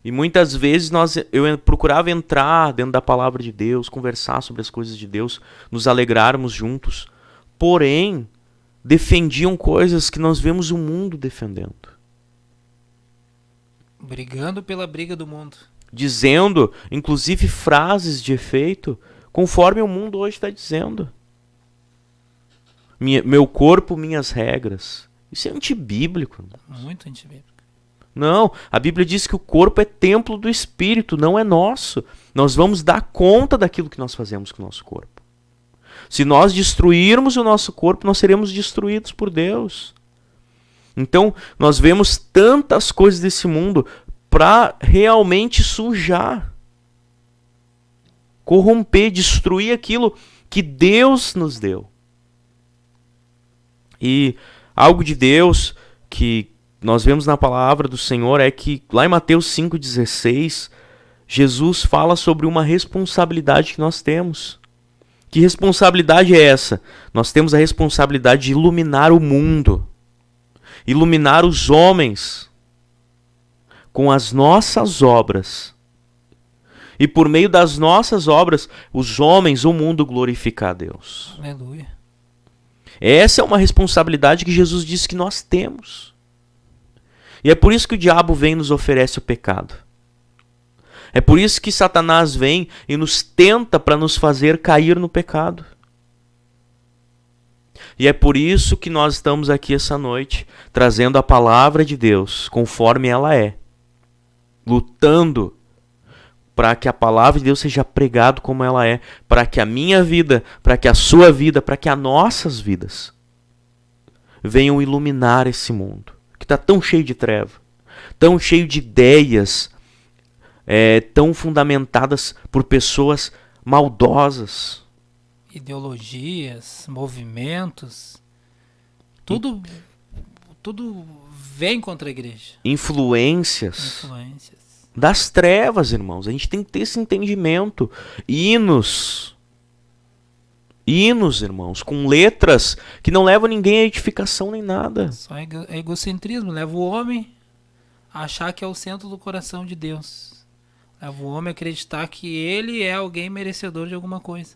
E muitas vezes eu procurava entrar dentro da palavra de Deus, conversar sobre as coisas de Deus, nos alegrarmos juntos. Porém, defendiam coisas que nós vemos o mundo defendendo. Brigando pela briga do mundo. Dizendo, inclusive, frases de efeito, conforme o mundo hoje está dizendo. Meu corpo, minhas regras. Isso é antibíblico. Muito antibíblico. Não, a Bíblia diz que o corpo é templo do Espírito, não é nosso. Nós vamos dar conta daquilo que nós fazemos com o nosso corpo. Se nós destruirmos o nosso corpo, nós seremos destruídos por Deus. Então, nós vemos tantas coisas desse mundo para realmente sujar, corromper, destruir aquilo que Deus nos deu. E algo de Deus que nós vemos na palavra do Senhor é que lá em Mateus 5,16, Jesus fala sobre uma responsabilidade que nós temos. Que responsabilidade é essa? Nós temos a responsabilidade de iluminar o mundo, iluminar os homens com as nossas obras. E por meio das nossas obras, os homens, o mundo glorificar a Deus. Aleluia. Essa é uma responsabilidade que Jesus disse que nós temos. E é por isso que o diabo vem e nos oferece o pecado. É por isso que Satanás vem e nos tenta para nos fazer cair no pecado. E é por isso que nós estamos aqui essa noite, trazendo a palavra de Deus conforme ela é. Lutando para que a palavra de Deus seja pregada como ela é. Para que a minha vida, para que a sua vida, para que as nossas vidas venham iluminar esse mundo. Que está tão cheio de treva, tão cheio de ideias, tão fundamentadas por pessoas maldosas. Ideologias, movimentos, tudo vem contra a igreja. Influências das trevas, irmãos. A gente tem que ter esse entendimento. Hinos, irmãos, com letras que não levam ninguém a edificação nem nada. Só egocentrismo, leva o homem a achar que é o centro do coração de Deus. Leva o homem a acreditar que ele é alguém merecedor de alguma coisa.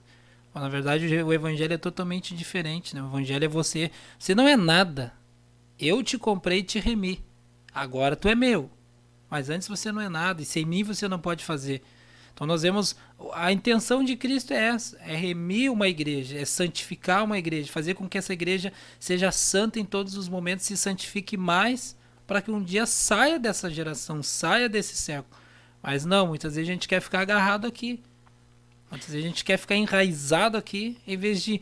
Mas, na verdade, o evangelho é totalmente diferente, né? O evangelho é você não é nada. Eu te comprei e te remi. Agora tu é meu. Mas antes você não é nada, e sem mim você não pode fazer. Então nós vemos, a intenção de Cristo é essa, é remir uma igreja, é santificar uma igreja, fazer com que essa igreja seja santa em todos os momentos, se santifique mais, para que um dia saia dessa geração, saia desse século. Mas não, muitas vezes a gente quer ficar agarrado aqui, muitas vezes a gente quer ficar enraizado aqui, em vez de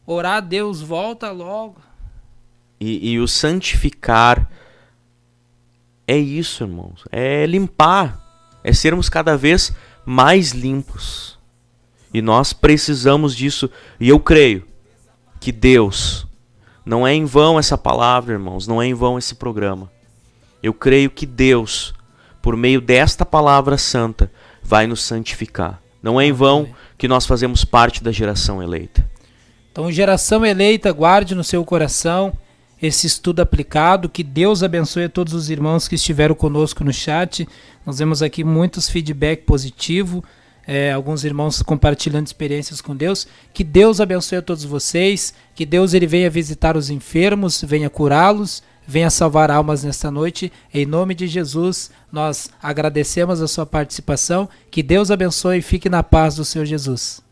orar a Deus, volta logo, E o santificar é isso, irmãos. É limpar. É sermos cada vez mais limpos. E nós precisamos disso. E eu creio que Deus, não é em vão essa palavra, irmãos. Não é em vão esse programa. Eu creio que Deus, por meio desta palavra santa, vai nos santificar. Não é em vão que nós fazemos parte da geração eleita. Então, geração eleita, guarde no seu coração esse estudo aplicado. Que Deus abençoe a todos os irmãos que estiveram conosco no chat. Nós vemos aqui muitos feedback positivo, alguns irmãos compartilhando experiências com Deus. Que Deus abençoe a todos vocês. Que Deus ele venha visitar os enfermos, venha curá-los, venha salvar almas nesta noite. Em nome de Jesus, nós agradecemos a sua participação. Que Deus abençoe e fique na paz do Senhor Jesus.